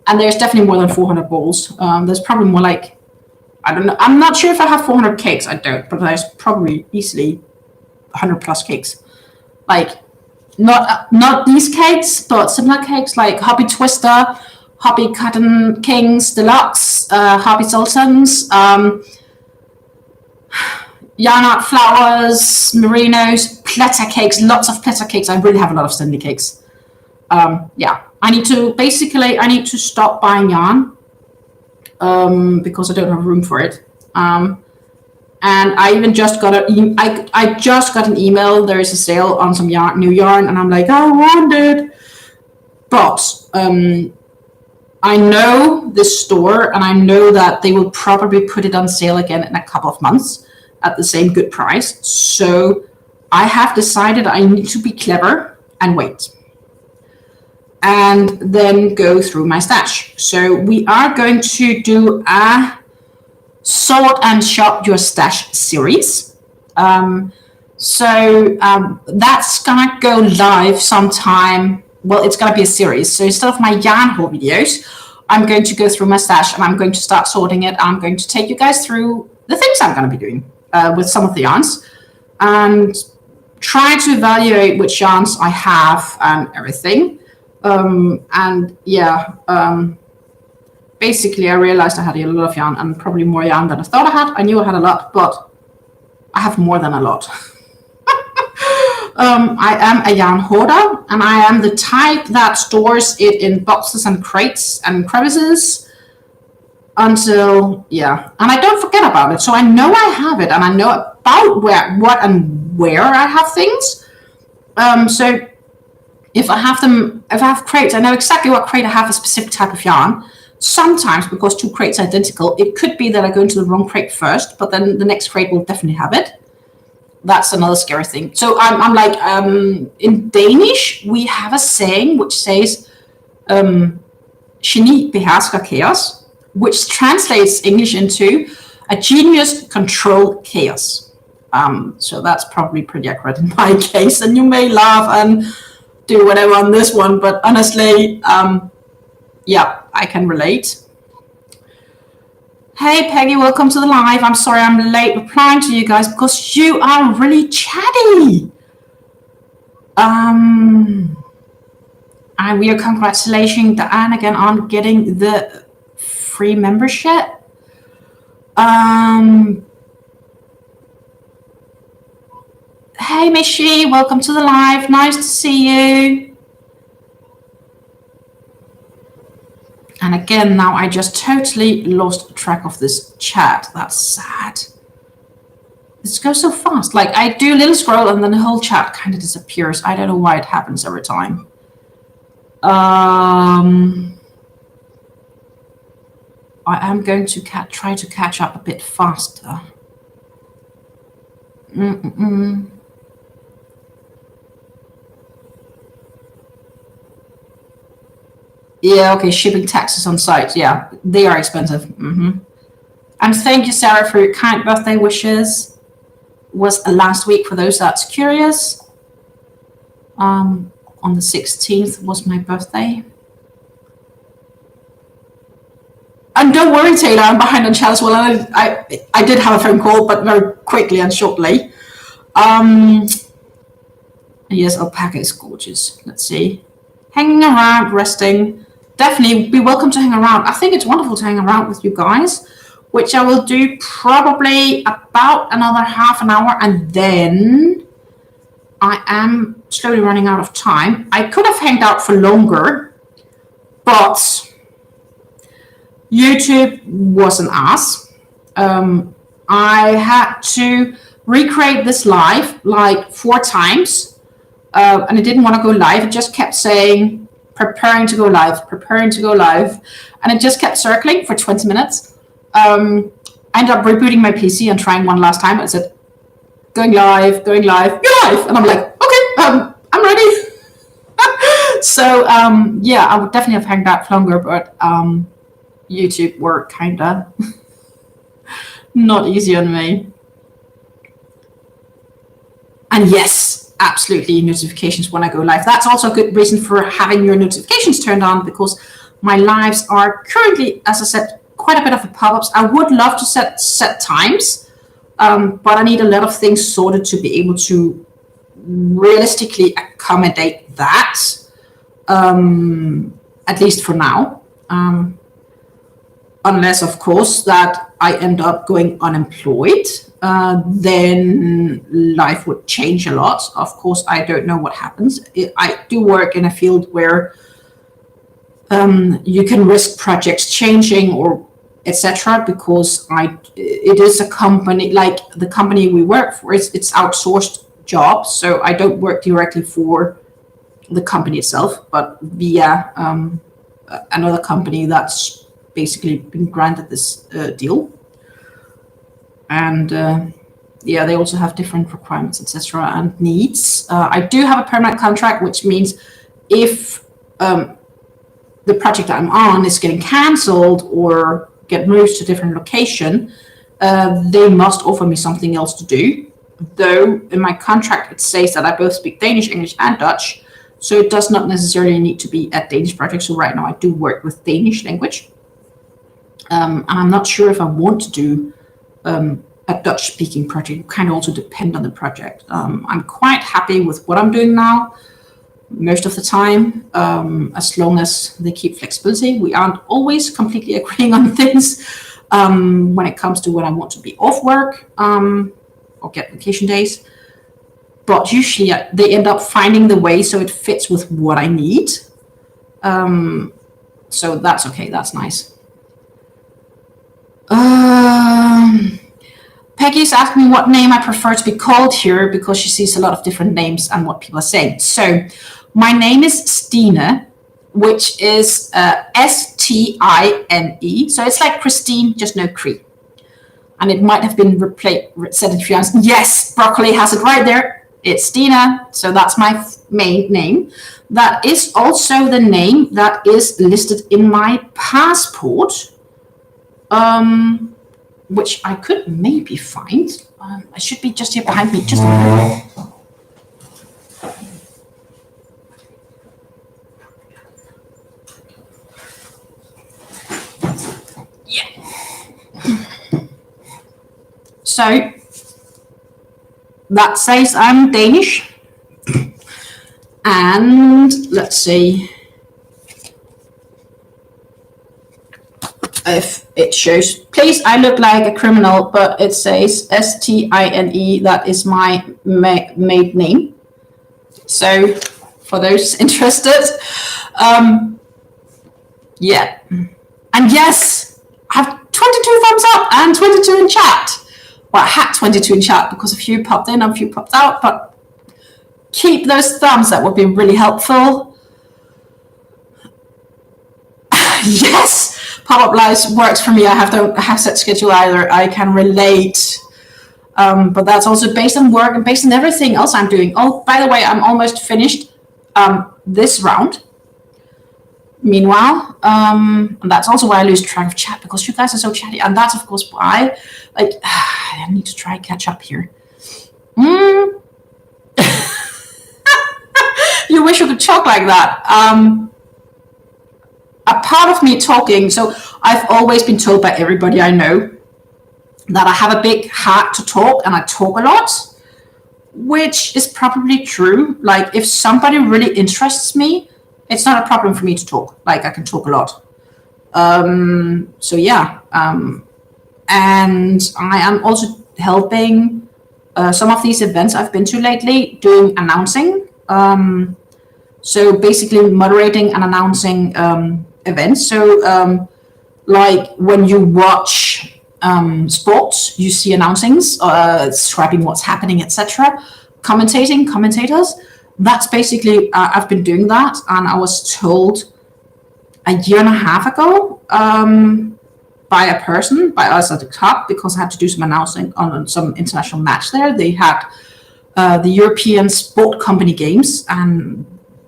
And there's definitely more than 400 balls. There's probably more like, I don't know. I'm not sure if I have 400 cakes. I don't, but there's probably easily 100 plus cakes. Like, not these cakes, but similar cakes like Hobby Twister, Hobby Cotton Kings Deluxe, Hobby Sultans, Yarn Art Flowers, Merinos, Pletter Cakes, lots of Pletter Cakes. I really have a lot of Cindy Cakes. Yeah, I need to stop buying yarn because I don't have room for it. And I even just got I just got an email. There is a sale on some new yarn, and I'm like, I want it. But I know this store, and I know that they will probably put it on sale again in a couple of months at the same good price. So I have decided I need to be clever and wait, and then go through my stash. So we are going to do a sort and shop your stash series. That's gonna go live sometime. Well, it's gonna be a series. So instead of my yarn haul videos, I'm going to go through my stash and I'm going to start sorting it. I'm going to take you guys through the things I'm gonna be doing with some of the yarns and try to evaluate which yarns I have and everything. Basically, I realized I had a lot of yarn, and probably more yarn than I thought I had. I knew I had a lot, but I have more than a lot. I am a yarn hoarder, and I am the type that stores it in boxes and crates and crevices until, yeah. And I don't forget about it, so I know I have it, and I know about where I have things. So if I have crates, I know exactly what crate I have a specific type of yarn. Sometimes, because two crates are identical, it could be that I go into the wrong crate first, but then the next crate will definitely have it. That's another scary thing. So I'm like, in Danish, we have a saying which says, geni behersker chaos, which translates English into a genius control chaos. So that's probably pretty accurate in my case, and you may laugh and do whatever on this one, but honestly, yeah, I can relate. Hey, Peggy, welcome to the live. I'm sorry I'm late replying to you guys because you are really chatty. And we are congratulating Diane again on getting the free membership. Hey, Mishi, welcome to the live. Nice to see you. And again, now I just totally lost track of this chat. That's sad. This goes so fast. Like, I do a little scroll and then the whole chat kind of disappears. I don't know why it happens every time. I am going to try to catch up a bit faster. Yeah, okay, shipping taxes on site. Yeah, they are expensive. And thank you, Sarah, for your kind birthday wishes. It was last week for those that's curious. On the 16th was my birthday. And don't worry, Taylor, I'm behind on chat as well. I did have a phone call, but very quickly and shortly. Yes, alpaca is gorgeous. Let's see. Hanging around, resting. Definitely be welcome to hang around. I think it's wonderful to hang around with you guys. which I will do probably about another half an hour, and then I am slowly running out of time. I could have hanged out for longer, but YouTube was an ass. I had to recreate this live like 4 times, and it didn't want to go live. It just kept saying, preparing to go live, preparing to go live. And it just kept circling for 20 minutes. I ended up rebooting my PC and trying one last time. I said, going live, you're live. And I'm like, okay, I'm ready. So, yeah, I would definitely have hanged out longer, but YouTube were kind of not easy on me. And yes, absolutely, notifications when I go live. That's also a good reason for having your notifications turned on, because my lives are currently, as I said, quite a bit of a pop-ups. I would love to set times, but I need a lot of things sorted to be able to realistically accommodate that, at least for now. Unless, of course, that I end up going unemployed, then life would change a lot. Of course, I don't know what happens. I do work in a field where you can risk projects changing or etc. because it is a company, like the company we work for, it's outsourced jobs. So I don't work directly for the company itself, but via another company that's basically been granted this deal. And yeah, they also have different requirements, etc. and needs. I do have a permanent contract, which means if the project I'm on is getting cancelled or get moved to a different location, they must offer me something else to do. Though in my contract it says that I both speak Danish, English, and Dutch, so it does not necessarily need to be a Danish project. So right now I do work with Danish language. And I'm not sure if I want to do a Dutch-speaking project. It kind of also depend on the project. I'm quite happy with what I'm doing now, most of the time, as long as they keep flexibility. We aren't always completely agreeing on things when it comes to when I want to be off work or get vacation days. But usually they end up finding the way so it fits with what I need. So that's okay, that's nice. Peggy's asking me what name I prefer to be called here, because she sees a lot of different names and what people are saying. So my name is Stine, which is S-T-I-N-E. So it's like Christine, just no Cree. And it might have been said in France. Yes, Broccoli has it right there. It's Stine. So that's my main name. That is also the name that is listed in my passport. Which I could maybe find. I should be just here behind me. Just a minute. Yeah. So that says I'm Danish. And let's see if it shows. Please, I look like a criminal, but it says S-T-I-N-E. That is my maiden name. So for those interested, yeah. And yes, I have 22 thumbs up and 22 in chat. Well, I had 22 in chat because a few popped in and a few popped out, but keep those thumbs. That would be really helpful. Yes. Pop-up lives works for me. I don't have set schedule either. I can relate, but that's also based on work and based on everything else I'm doing. Oh, by the way, I'm almost finished this round. Meanwhile, and that's also why I lose track of chat, because you guys are so chatty, and that's of course why, like, I need to try and catch up here. You wish you could talk like that. A part of me talking, so I've always been told by everybody I know that I have a big heart to talk and I talk a lot, which is probably true. Like if somebody really interests me, it's not a problem for me to talk. Like I can talk a lot. So yeah, And I am also helping some of these events I've been to lately, doing announcing. So basically moderating and announcing events. So like when you watch sports, you see announcings, describing what's happening, etc. Commentators. That's basically, I've been doing that, and I was told a year and a half ago by us at the club, because I had to do some announcing on some international match there. They had the European Sport Company Games, and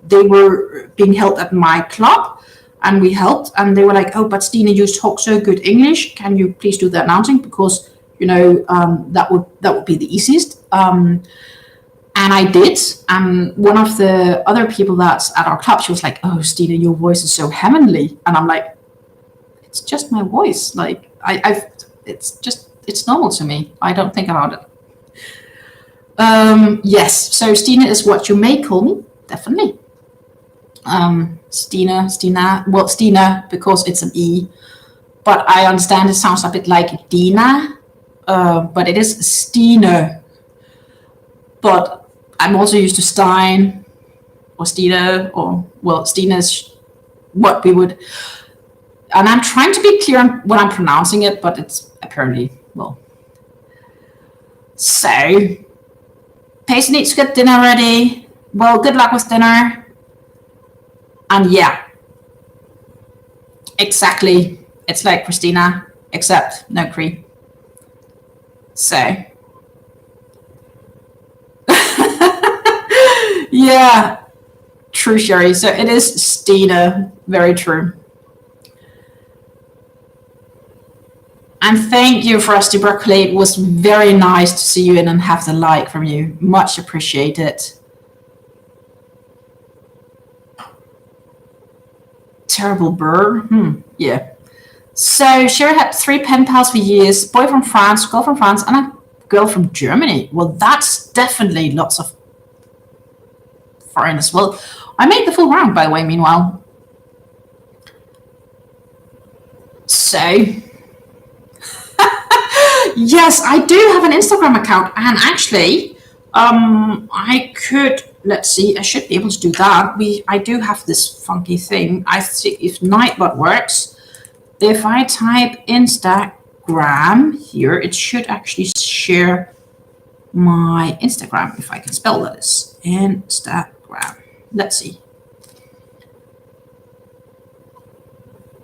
they were being held at my club, and we helped. And they were like, "Oh, but Stine, you talk so good English. Can you please do the announcing? Because that would be the easiest." And I did. And one of the other people that's at our club, she was like, "Oh, Stine, your voice is so heavenly." And I'm like, "It's just my voice. Like, it's normal to me. I don't think about it." Yes. So Stine is what you may call me, definitely. Stina. Well, Stine because it's an E, but I understand it sounds a bit like Dina, but it is Stine. But I'm also used to Stein or Stine, or, well, Stine is what we would. And I'm trying to be clear on when I'm pronouncing it, but it's apparently, well. So, Paisley needs to get dinner ready. Well, good luck with dinner. And yeah, exactly. It's like Christina, except no Cree. So. Yeah, true, Sherry. So it is Stina. Very true. And thank you, Frosty Broccoli. It was very nice to see you in and have the like from you. Much appreciated. Terrible bird. Yeah. So Sherry had 3 pen pals for years. Boy from France, girl from France, and a girl from Germany. Well, that's definitely lots of foreigners. Well, I made the full round, by the way, meanwhile. So, yes, I do have an Instagram account, and actually, I could, let's see, I should be able to do that. I do have this funky thing. I think if Nightbot works, if I type Instagram here, it should actually share my Instagram, if I can spell that. Is Instagram. Let's see.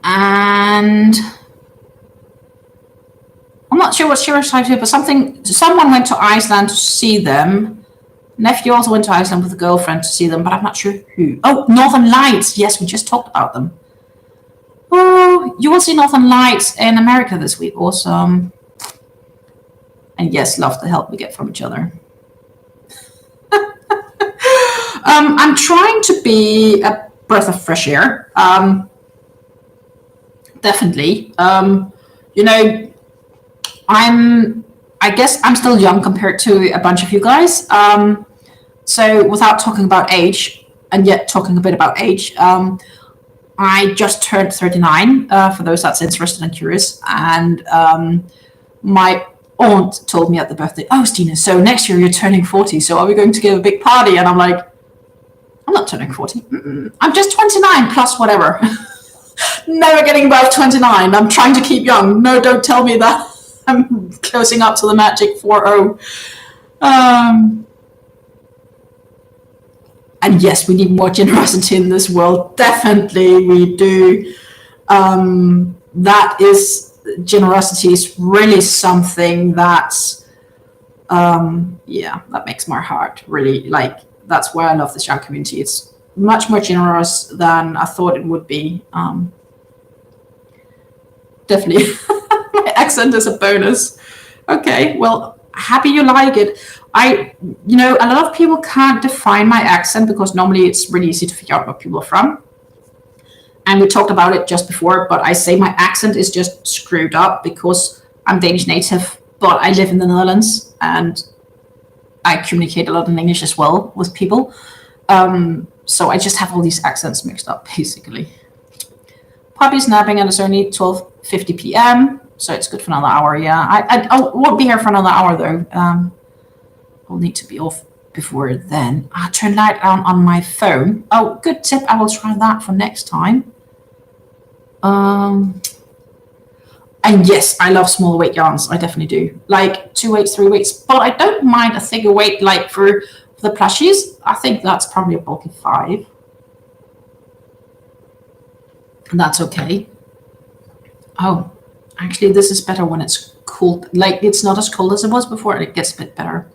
And I'm not sure what Shira's typed here, but someone went to Iceland to see them. Nephew also went to Iceland with a girlfriend to see them, but I'm not sure who. Oh, Northern Lights. Yes, we just talked about them. Oh, you will see Northern Lights in America this week. Awesome. And yes, love the help we get from each other. I'm trying to be a breath of fresh air. Definitely. I guess I'm still young compared to a bunch of you guys. So without talking about age, and yet talking a bit about age, I just turned 39, for those that's interested and curious. And my aunt told me at the birthday, "Oh, Stina, so next year you're turning 40, so are we going to give a big party?" And I'm like, I'm not turning 40. I'm just 29 plus whatever. Never getting above 29. I'm trying to keep young. No, don't tell me that. I'm closing up to the magic 40. And yes, we need more generosity in this world. Definitely we do. Generosity is really something that's, that makes my heart really, like, that's why I love this young community. It's much more generous than I thought it would be. Definitely. My accent is a bonus. Okay, well, happy you like it. A lot of people can't define my accent because normally it's really easy to figure out where people are from. And we talked about it just before, but I say my accent is just screwed up because I'm Danish native, but I live in the Netherlands and I communicate a lot in English as well with people. So I just have all these accents mixed up, basically. Puppy's napping and it's only 12:50 p.m. So it's good for another hour. Yeah, I won't be here for another hour though. I'll need to be off before then. I'll turn light on my phone. Oh, good tip. I will try that for next time. And yes, I love small weight yarns. I definitely do. Like 2 weights, 3 weights, but I don't mind a thicker weight. Like for the plushies, I think that's probably a bulky 5. And that's okay. Oh, actually, this is better when it's cool. Like it's not as cold as it was before. It gets a bit better.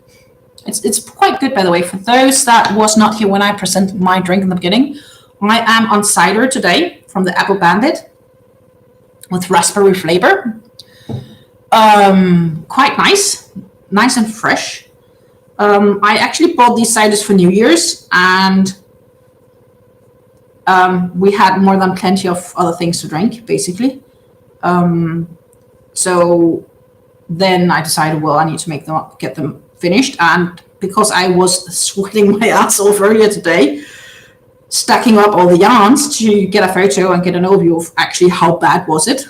It's quite good, by the way. For those that was not here when I presented my drink in the beginning, I am on cider today from the Apple Bandit with raspberry flavor. Quite nice and fresh. I actually bought these ciders for New Year's, and we had more than plenty of other things to drink, basically. So then I decided, well, I need to get them finished. And because I was sweating my ass off earlier today, stacking up all the yarns to get a photo and get an overview of actually how bad was it,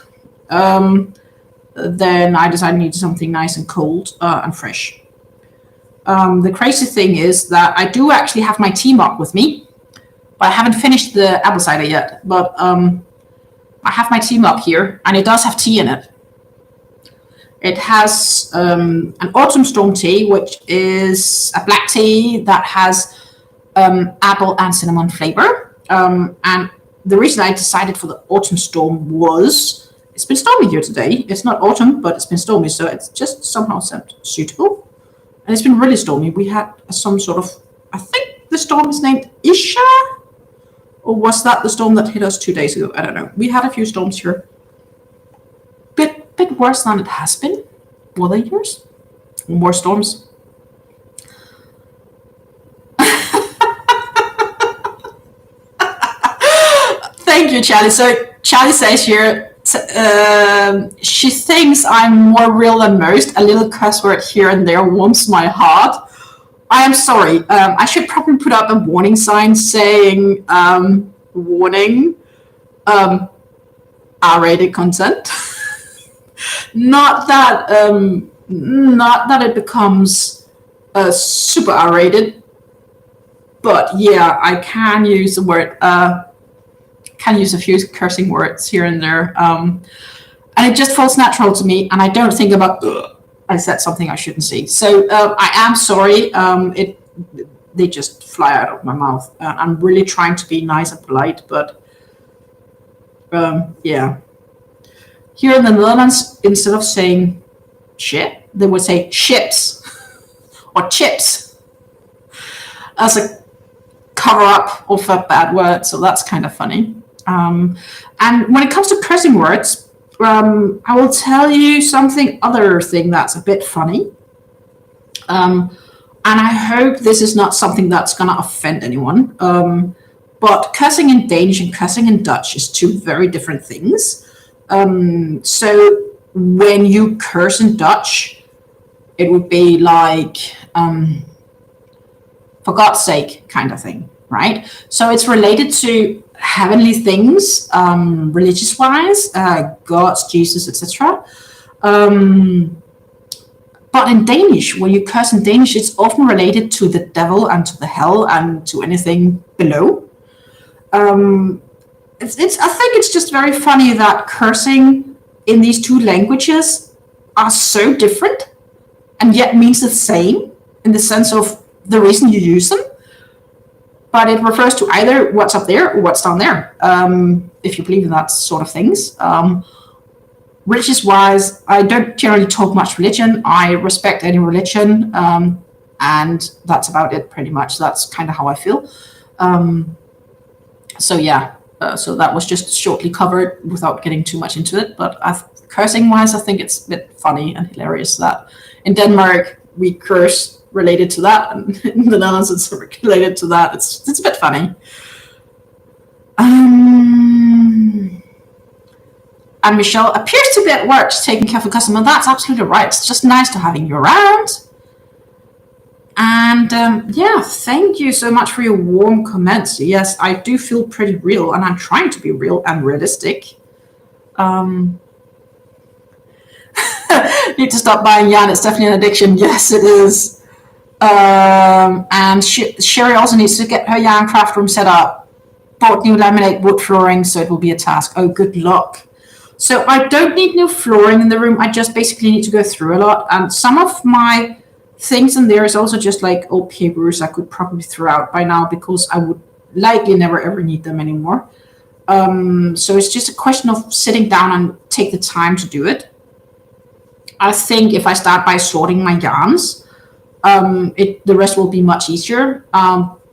then I decided I needed something nice and cold and fresh. The crazy thing is that I do actually have my tea mug with me, but I haven't finished the apple cider yet. But I have my tea mug here, and it does have tea in it. It has an autumn storm tea, which is a black tea that has apple and cinnamon flavor. And the reason I decided for the autumn storm was it's been stormy here today. It's not autumn, but it's been stormy, so it's just somehow suitable. And it's been really stormy. We had some sort of, I think the storm is named Isha, or was that the storm that hit us 2 days ago? I don't know. We had a few storms here. Bit worse than it has been. Were they yours? More storms. Thank you, Charlie. So Charlie says here, she thinks I'm more real than most. A little cuss word here and there warms my heart. I am sorry. I should probably put up a warning sign saying, warning, R-rated content. Not that it becomes super R-rated, but yeah, I can use the word, can use a few cursing words here and there, and it just falls natural to me, and I don't think about I said something I shouldn't say. So I am sorry. They just fly out of my mouth. I'm really trying to be nice and polite, but yeah. Here in the Netherlands, instead of saying shit, they would say chips or chips as a cover up of a bad word. So that's kind of funny. And when it comes to cursing words, I will tell you other thing that's a bit funny. And I hope this is not something that's going to offend anyone. But cursing in Danish and cursing in Dutch is two very different things. So when you curse in Dutch, it would be like, for God's sake kind of thing, right? So it's related to heavenly things, religious wise, gods, Jesus, etc. But in Danish, when you curse in Danish, it's often related to the devil and to the hell and to anything below. I think it's just very funny that cursing in these two languages are so different and yet means the same in the sense of the reason you use them. But it refers to either what's up there or what's down there, if you believe in that sort of things. Religious-wise, I don't generally talk much religion. I respect any religion, and that's about it, pretty much. That's kind of how I feel. So yeah, so that was just shortly covered without getting too much into it. But cursing-wise, I think it's a bit funny and hilarious that in Denmark we curse related to that, and in the Netherlands it's related to that. It's a bit funny. And Michelle appears to be at work taking care of a customer. That's absolutely right. It's just nice to having you around. And yeah, thank you so much for your warm comments. Yes, I do feel pretty real, and I'm trying to be real and realistic. Need to stop buying yarn. It's definitely an addiction. Yes, it is. And Sherry also needs to get her yarn craft room set up. Bought new laminate wood flooring, so it will be a task. Oh, good luck. So I don't need new flooring in the room. I just basically need to go through a lot. And some of my things in there is also just like old papers I could probably throw out by now because I would likely never ever need them anymore. So it's just a question of sitting down and take the time to do it. I think if I start by sorting my yarns, the rest will be much easier.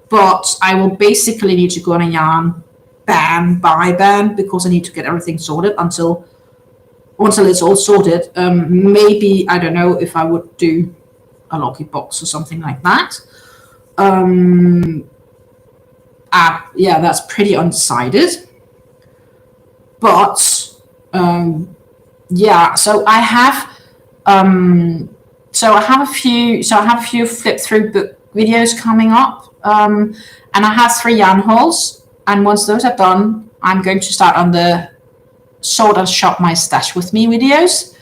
But I will basically need to go on a yarn ban by ban because I need to get everything sorted until it's all sorted. Maybe, I don't know if I would do a lucky box or something like that. Yeah, that's pretty undecided. But yeah, so I have a few flip through book videos coming up. And I have 3 yarn hauls, and once those are done, I'm going to start on the sort and shop my stash with me videos,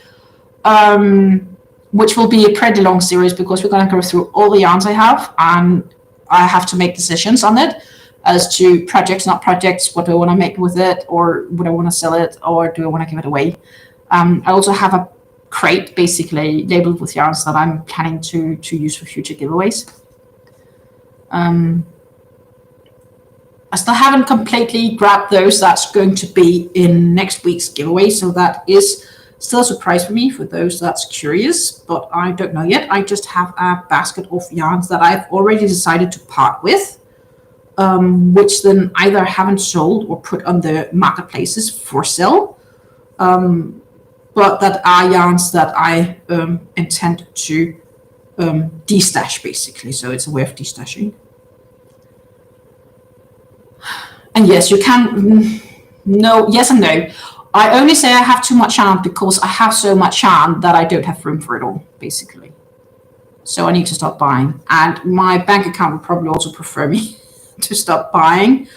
which will be a pretty long series because we're going to go through all the yarns I have, and I have to make decisions on it as to projects, not projects. What do I want to make with it, or would I want to sell it, or do I want to give it away? I also have a crate basically labeled with yarns that I'm planning to use for future giveaways. I still haven't completely grabbed those. That's going to be in next week's giveaway, so that is still a surprise for me for those that's curious, but I don't know yet. I just have a basket of yarns that I've already decided to part with, which then either haven't sold or put on the marketplaces for sale, but that are yarns that I intend to destash basically. So it's a way of destashing. And yes, you can, no, yes and no. I only say I have too much yarn because I have so much yarn that I don't have room for it all, basically. So I need to stop buying. And my bank account would probably also prefer me to stop buying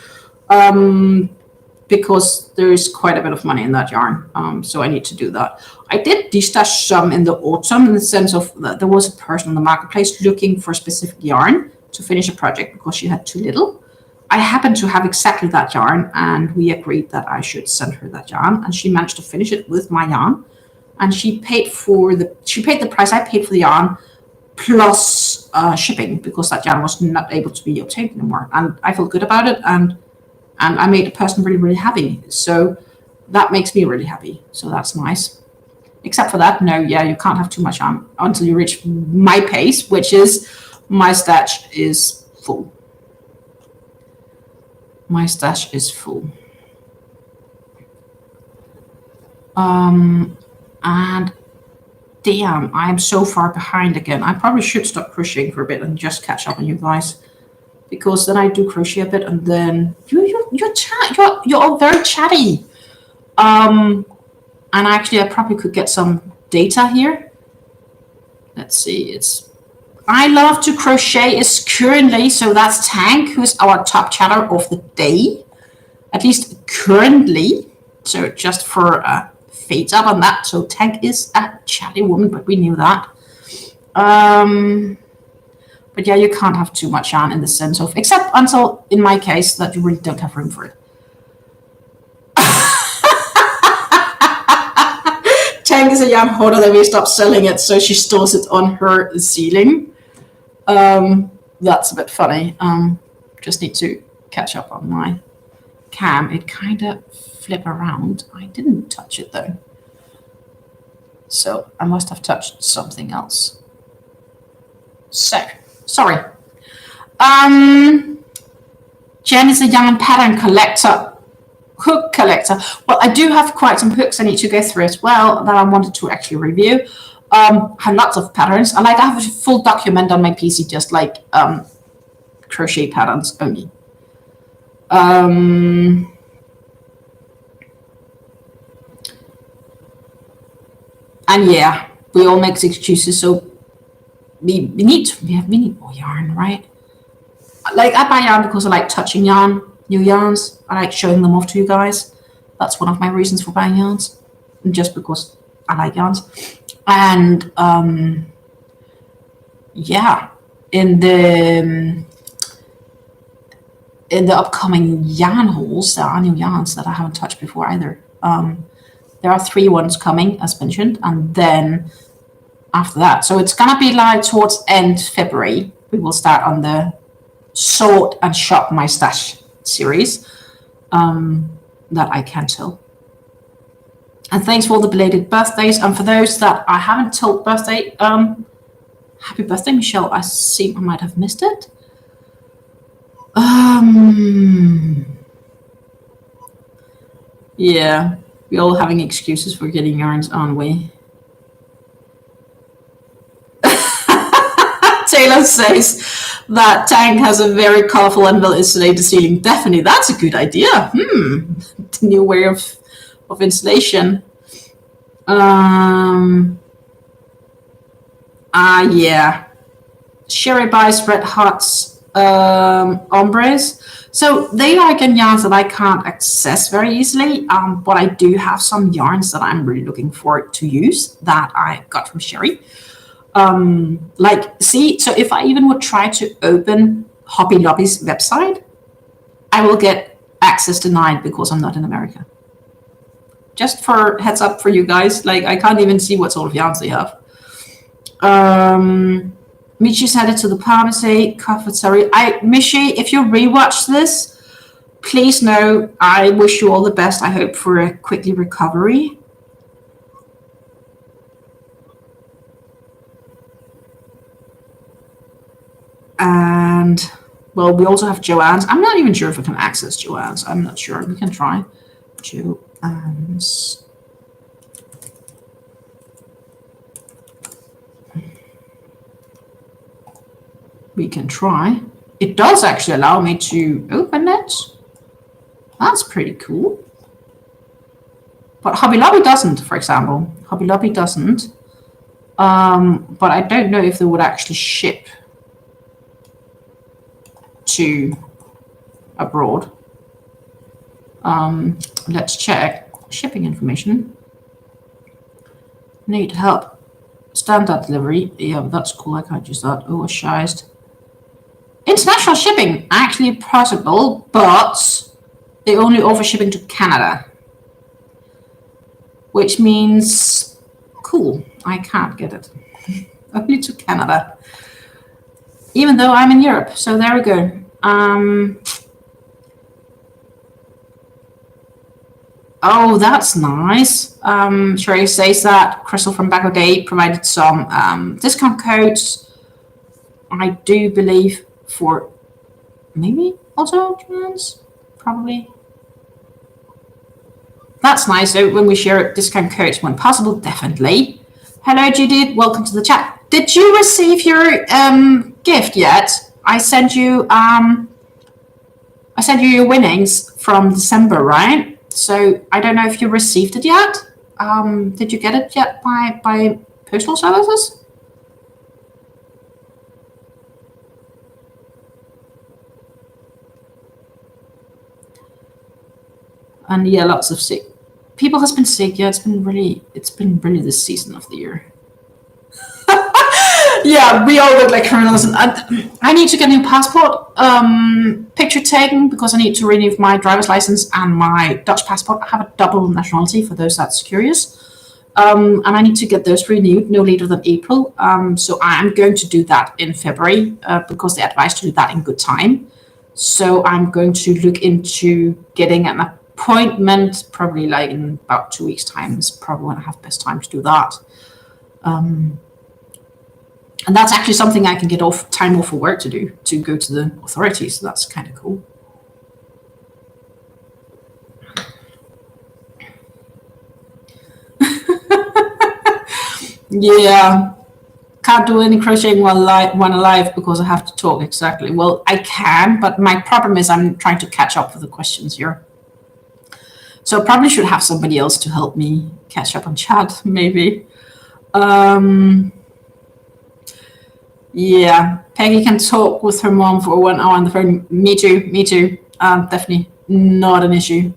because there is quite a bit of money in that yarn. So I need to do that. I did destash some in the autumn in the sense of that there was a person on the marketplace looking for a specific yarn to finish a project because she had too little. I happened to have exactly that yarn, and we agreed that I should send her that yarn, and she managed to finish it with my yarn, and she paid the price I paid for the yarn plus shipping because that yarn was not able to be obtained anymore, and I feel good about it, and I made the person really, really happy. So that makes me really happy. So that's nice. Except for that, no, yeah, you can't have too much yarn until you reach my pace, which is my stash is full. My stash is full. And damn, I'm so far behind again. I probably should stop crocheting for a bit and just catch up on you guys, because then I do crochet a bit, and then you're all very chatty. And actually, I probably could get some data here. Let's see, I love to crochet is currently, so that's Tank, who's our top chatter of the day, at least currently. So just for fades up on that. So Tank is a chatty woman, but we knew that. But yeah, you can't have too much yarn in the sense of, except until in my case that you really don't have room for it. Tank is a yarn hoarder that we stopped selling it, so she stores it on her ceiling. That's a bit funny. Just need to catch up on my cam. It kind of flip around. I didn't touch it though, so I must have touched something else. So sorry. Jen is a yarn pattern collector, hook collector. Well, I do have quite some hooks I need to go through as well that I wanted to actually review. I have lots of patterns. I have a full document on my PC, just like crochet patterns only. And yeah, we all make excuses, so we need more yarn, right? Like, I buy yarn because I like touching yarn, new yarns. I like showing them off to you guys. That's one of my reasons for buying yarns, and just because I like yarns. And yeah, in the upcoming yarn hauls, there are new yarns that I haven't touched before either. There are 3 ones coming, as mentioned, and then after that, so it's gonna be like towards end February, we will start on the Sort and Shop My Stash series that I can tell. And thanks for all the belated birthdays. And for those that I haven't told birthday, happy birthday, Michelle. I see I might have missed it. Yeah, we're all having excuses for getting yarns, aren't we? Taylor says that Tank has a very colorful and well insulated ceiling. Definitely, that's a good idea. The new way of installation. Yeah. Sherry buys Red Hot's ombres. So they are again yarns that I can't access very easily. But I do have some yarns that I'm really looking forward to use that I got from Sherry. So if I even would try to open Hobby Lobby's website, I will get access denied because I'm not in America. Just for heads up for you guys, like I can't even see what sort of yarns they have. Michi's headed to the pharmacy. Sorry, Michi, if you rewatch this, please know I wish you all the best. I hope for a quickly recovery. And well, we also have Joanne's. I'm not even sure if I can access Joanne's. I'm not sure. We can try Joanne's. We can try. It does actually allow me to open it. That's pretty cool. But Hobby Lobby doesn't, for example. Hobby Lobby doesn't. But I don't know if they would actually ship to abroad. Let's check. Shipping information. Need help. Standard delivery. Yeah, that's cool. I can't use that. Oversized. International shipping actually possible, but they only offer shipping to Canada, which means cool. I can't get it. Only to Canada, even though I'm in Europe. So there we go. Oh, that's nice. Sherry says that Crystal from Back of Day provided some discount codes. I do believe for maybe also trans, probably. That's nice. So when we share discount codes when possible, definitely. Hello, Judith. Welcome to the chat. Did you receive your gift yet? I sent you your winnings from December, right? So I don't know if you received it yet. Did you get it yet by postal services? And yeah, lots of sick people has been sick. Yeah, it's been really this season of the year. Yeah, we all look like criminals. And I need to get a new passport picture taken because I need to renew my driver's license and my Dutch passport. I have a double nationality for those that's curious. And I need to get those renewed no later than April. So I'm going to do that in February because they advised to do that in good time. So I'm going to look into getting an appointment probably like in about 2 weeks' time is probably when I have best time to do that. And that's actually something I can get time off for work to do, to go to the authorities. So that's kind of cool. Yeah, can't do any crocheting while alive because I have to talk. Exactly. Well, I can, but my problem is I'm trying to catch up with the questions here. So I probably should have somebody else to help me catch up on chat, maybe. Yeah, Peggy can talk with her mom for 1 hour on the phone. Me too. Definitely not an issue.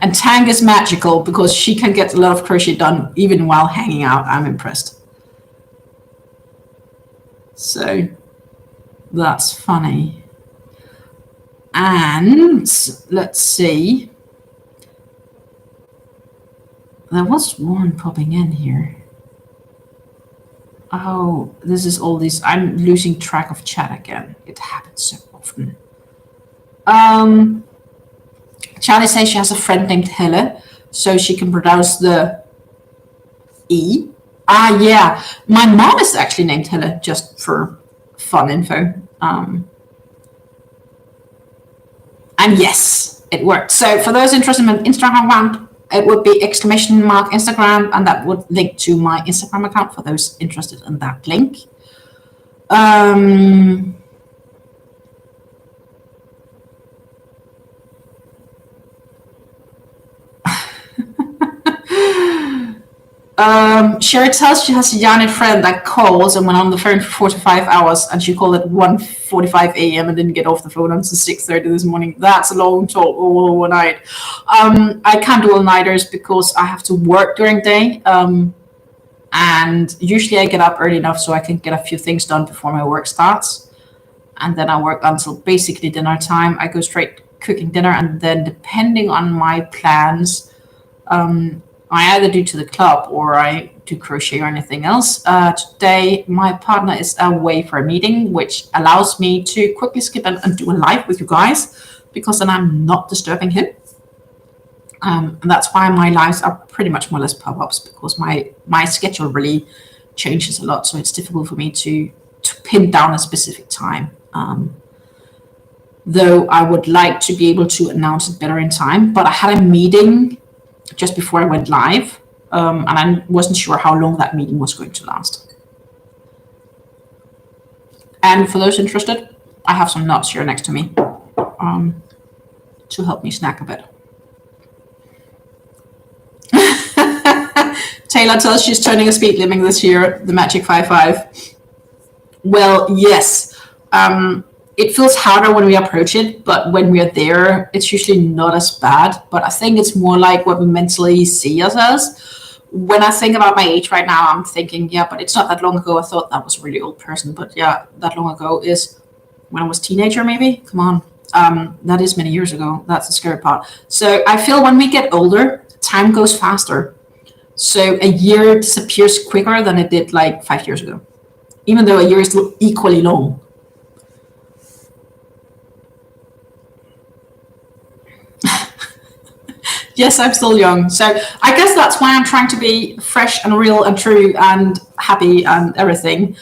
And Tang is magical because she can get a lot of crochet done even while hanging out. I'm impressed. So that's funny. And let's see. There was one popping in here. Oh, this is all these. I'm losing track of chat again. It happens so often. Charlie says she has a friend named Helle, so she can pronounce the E. Ah, yeah. My mom is actually named Helle, just for fun info. And yes, it worked. So for those interested in Instagram account, it would be ! Instagram, and that would link to my Instagram account for those interested in that link. Sherry tells she has a yarny friend that calls and went on the phone for 4 to 5 hours, and she called at 1:45 a.m. and didn't get off the phone until 6:30 this morning. That's a long talk all overnight. I can't do all-nighters because I have to work during the day, and usually I get up early enough so I can get a few things done before my work starts, and then I work until basically dinner time. I go straight cooking dinner, and then depending on my plans, I either do to the club or I do crochet or anything else. Today, my partner is away for a meeting, which allows me to quickly skip and do a live with you guys, because then I'm not disturbing him. And that's why my lives are pretty much more or less pop-ups, because my schedule really changes a lot. So it's difficult for me to pin down a specific time. Though I would like to be able to announce it better in time. But I had a meeting just before I went live, and I wasn't sure how long that meeting was going to last. And for those interested, I have some nuts here next to me to help me snack a bit. Taylor tells she's turning a speed limit this year, the Magic 5.5. Well, yes. It feels harder when we approach it, but when we are there, it's usually not as bad. But I think it's more like what we mentally see us as. When I think about my age right now, I'm thinking, yeah, but it's not that long ago. I thought that was a really old person. But yeah, that long ago is when I was a teenager, maybe. Come on. That is many years ago. That's the scary part. So I feel when we get older, time goes faster. So a year disappears quicker than it did like 5 years ago, even though a year is still equally long. Yes, I'm still young. So I guess that's why I'm trying to be fresh and real and true and happy and everything.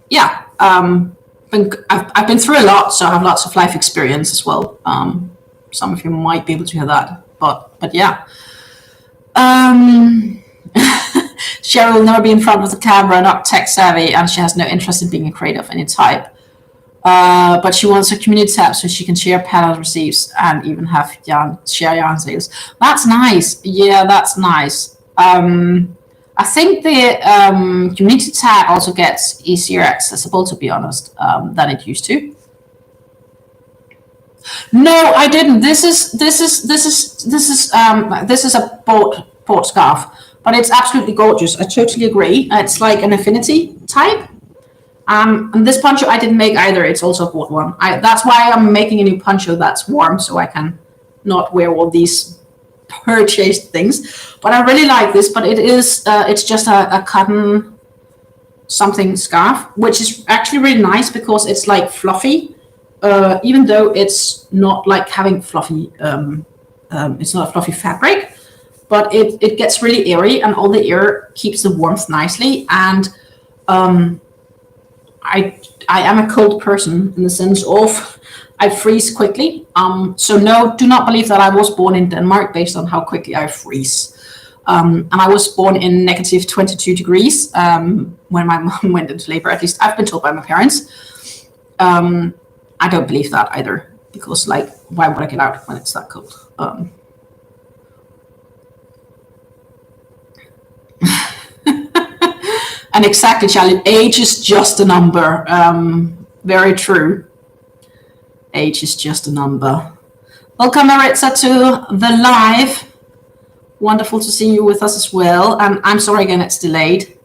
Yeah. I've been through a lot, so I have lots of life experience as well. Some of you might be able to hear that, but yeah. Cheryl will never be in front of the camera, not tech savvy, and she has no interest in being a creator of any type. But she wants a community tab so she can share pattern receives and even have share yarn sales. That's nice. Yeah, that's nice. I think the community tab also gets easier accessible, to be honest, than it used to. No, I didn't. This is a bought scarf, but it's absolutely gorgeous. I totally agree. It's like an affinity type. And this poncho I didn't make either. It's also a bought one. That's why I'm making a new poncho that's warm, so I can not wear all these purchased things. But I really like this. But it is it's just a cotton something scarf, which is actually really nice because it's like fluffy, even though it's not like having fluffy. It's not a fluffy fabric, but it gets really airy, and all the air keeps the warmth nicely. And I am a cold person in the sense of I freeze quickly. So no, do not believe that I was born in Denmark based on how quickly I freeze. And I was born in negative 22 degrees when my mom went into labor. At least I've been told by my parents. I don't believe that either, because like, why would I get out when it's that cold? And exactly, Charlie, age is just a number. Very true. Age is just a number. Welcome, Maritza, to the live. Wonderful to see you with us as well. And I'm sorry again, it's delayed.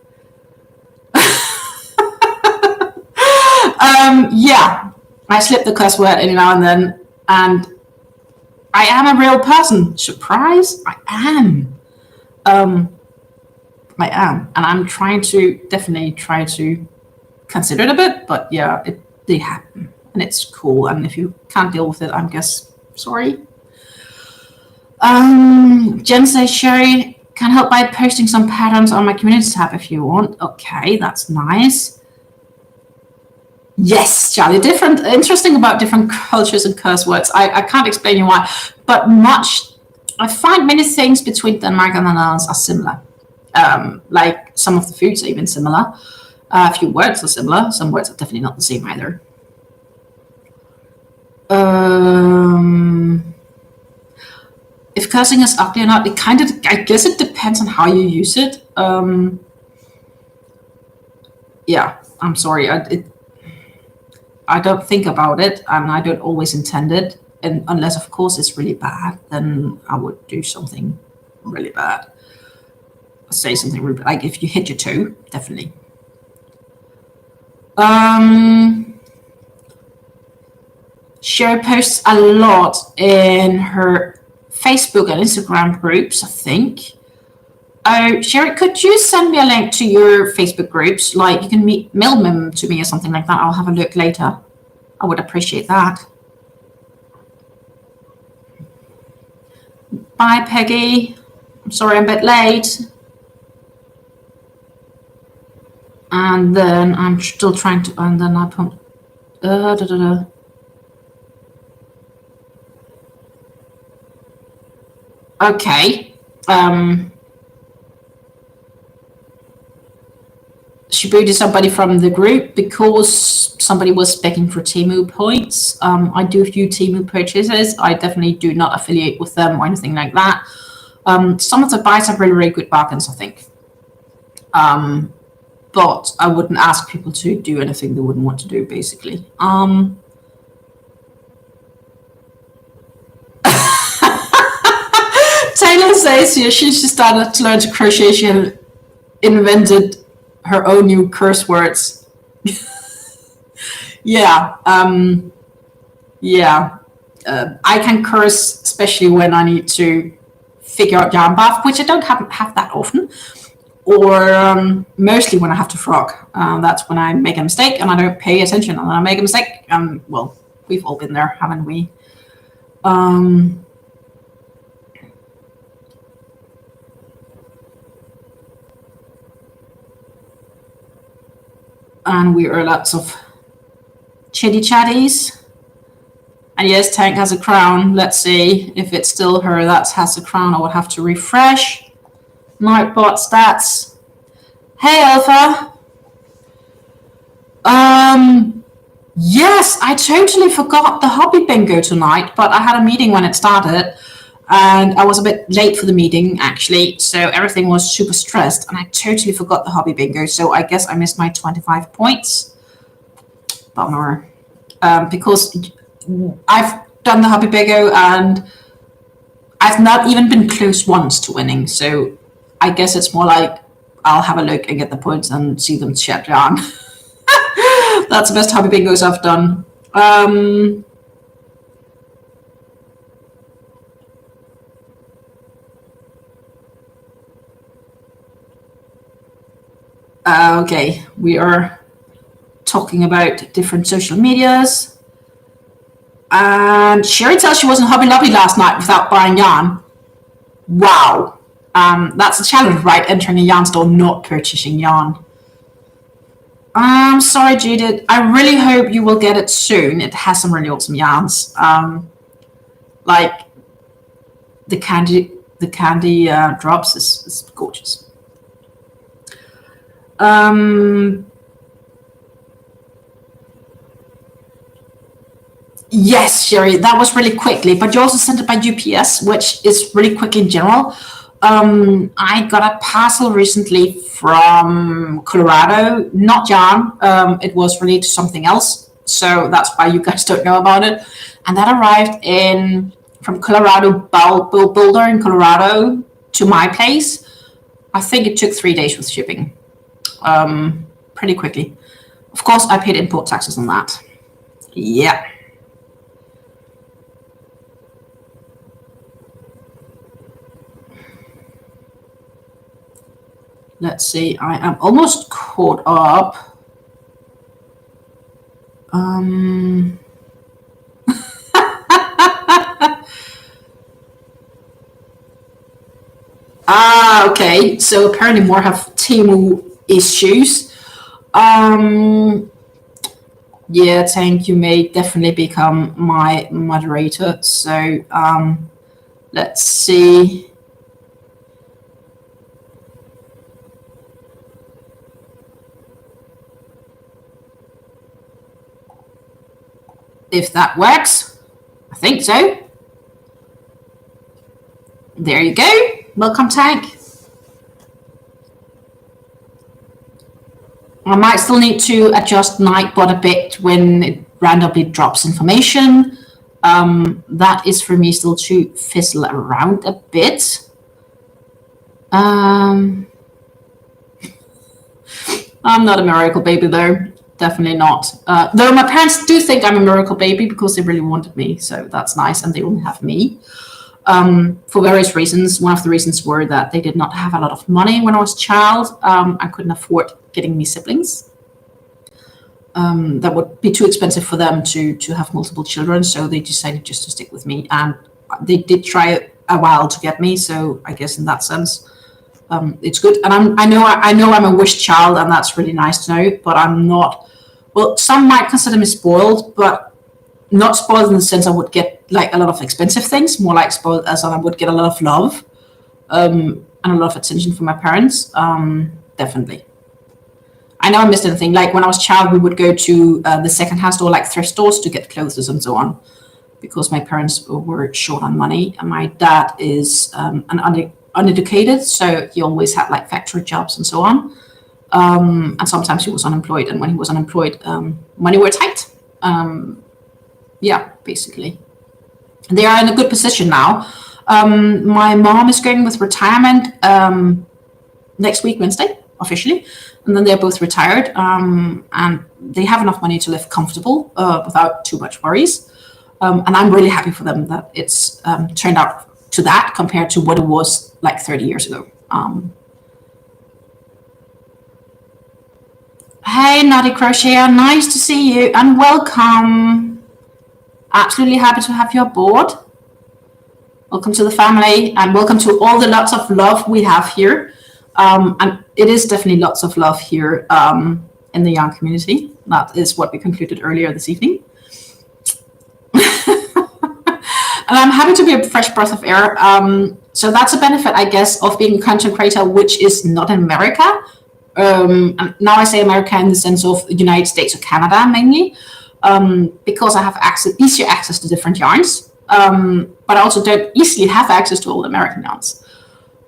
Yeah, I slip the cuss word every now and then, and I am a real person. Surprise, I am. And I'm trying to definitely try to consider it a bit, but yeah, they happen, and it's cool. And if you can't deal with it, I'm guess sorry. Jen says, Sherry, can help by posting some patterns on my community tab if you want. Okay, that's nice. Yes, Charlie, interesting about different cultures and curse words. I can't explain you why, but I find many things between Denmark and the Netherlands are similar. Like some of the foods are even similar. A few words are similar. Some words are definitely not the same either. If cursing is ugly or not, I guess it depends on how you use it. Yeah, I'm sorry. I don't think about it, and I don't always intend it. And unless, of course, it's really bad, then I would do something really bad. Say something really bad. Like if you hit your toe, definitely. Sherry posts a lot in her Facebook and Instagram groups, I think. Sherry, could you send me a link to your Facebook groups? Like you can mail them to me or something like that. I'll have a look later. I would appreciate that. Bye, Peggy. I'm sorry I'm a bit late. And then I'm still trying to, and then I put, Okay. She booted somebody from the group because somebody was begging for Temu points. I do a few Temu purchases. I definitely do not affiliate with them or anything like that. Some of the buys are really, really good bargains, I think. But I wouldn't ask people to do anything they wouldn't want to do, basically. Taylor says here she started to learn to crochet. She had invented her own new curse words. Yeah. Yeah. I can curse, especially when I need to figure out yarn bath, which I don't have that often. Or mostly when I have to frog. That's when I make a mistake and I don't pay attention. And then I make a mistake. Well, we've all been there, haven't we? And we are lots of chitty chatties. And yes, Tank has a crown. Let's see if it's still her that has a crown. I would have to refresh. Nightbot stats. Hey, Alpha. Yes, I totally forgot the hobby bingo tonight, but I had a meeting when it started. And I was a bit late for the meeting, actually, so everything was super stressed, and I totally forgot the hobby bingo, so I guess I missed my 25 points. Bummer. Because I've done the hobby bingo, and I've not even been close once to winning, so I guess it's more like I'll have a look and get the points and see them chat down. That's the best hobby bingos I've done. Okay, we are talking about different social medias. And Sherry tells she was in Hobby Lobby last night without buying yarn. Wow. That's a challenge, right? Entering a yarn store, not purchasing yarn. I'm sorry, Judith. I really hope you will get it soon. It has some really awesome yarns. Like the candy drops is gorgeous. Yes, Sherry, that was really quickly, but you also sent it by UPS, which is really quick in general. I got a parcel recently from Colorado, not yarn. It was related to something else, so that's why you guys don't know about it. And that arrived in from Boulder in Colorado to my place, I think it took 3 days with shipping. Pretty quickly. Of course, I paid import taxes on that. Yeah. Let's see, I am almost caught up. Okay, so apparently more have Temu issues. Yeah, Tank, you may definitely become my moderator. So let's see. If that works. I think so. There you go. Welcome, Tank. I might still need to adjust Nightbot a bit when it randomly drops information. That is for me still to fizzle around a bit. I'm not a miracle baby though. Definitely not. Though my parents do think I'm a miracle baby because they really wanted me. So that's nice. And they only have me. For various reasons. One of the reasons were that they did not have a lot of money when I was a child. I couldn't afford getting me siblings. That would be too expensive for them to have multiple children, so they decided just to stick with me. And they did try a while to get me, so I guess in that sense, it's good. And I know I'm a wished child, and that's really nice to know. But I'm not. Well, some might consider me spoiled, but not spoiled in the sense I would get like a lot of expensive things, more like spoiled as I would get a lot of love and a lot of attention from my parents. Definitely. I never missed anything. Like when I was a child, we would go to the secondhand store, like thrift stores, to get clothes and so on, because my parents were short on money. And my dad is uneducated, so he always had like factory jobs and so on. And sometimes he was unemployed. And when he was unemployed, money were tight. Yeah, basically. They are in a good position now. My mom is going with retirement next week, Wednesday, officially. And then they're both retired. And they have enough money to live comfortable without too much worries. And I'm really happy for them that it's turned out to that compared to what it was like 30 years ago. Hey, Naughty Crocheter, nice to see you and welcome. Absolutely happy to have you aboard. Welcome to the family and welcome to all the lots of love we have here. And it is definitely lots of love here in the young community. That is what we concluded earlier this evening. And I'm happy to be a fresh breath of air. So that's a benefit, I guess, of being a content creator, which is not in America. And now I say America in the sense of the United States or Canada mainly, because I have easier access to different yarns. But I also don't easily have access to all the American yarns.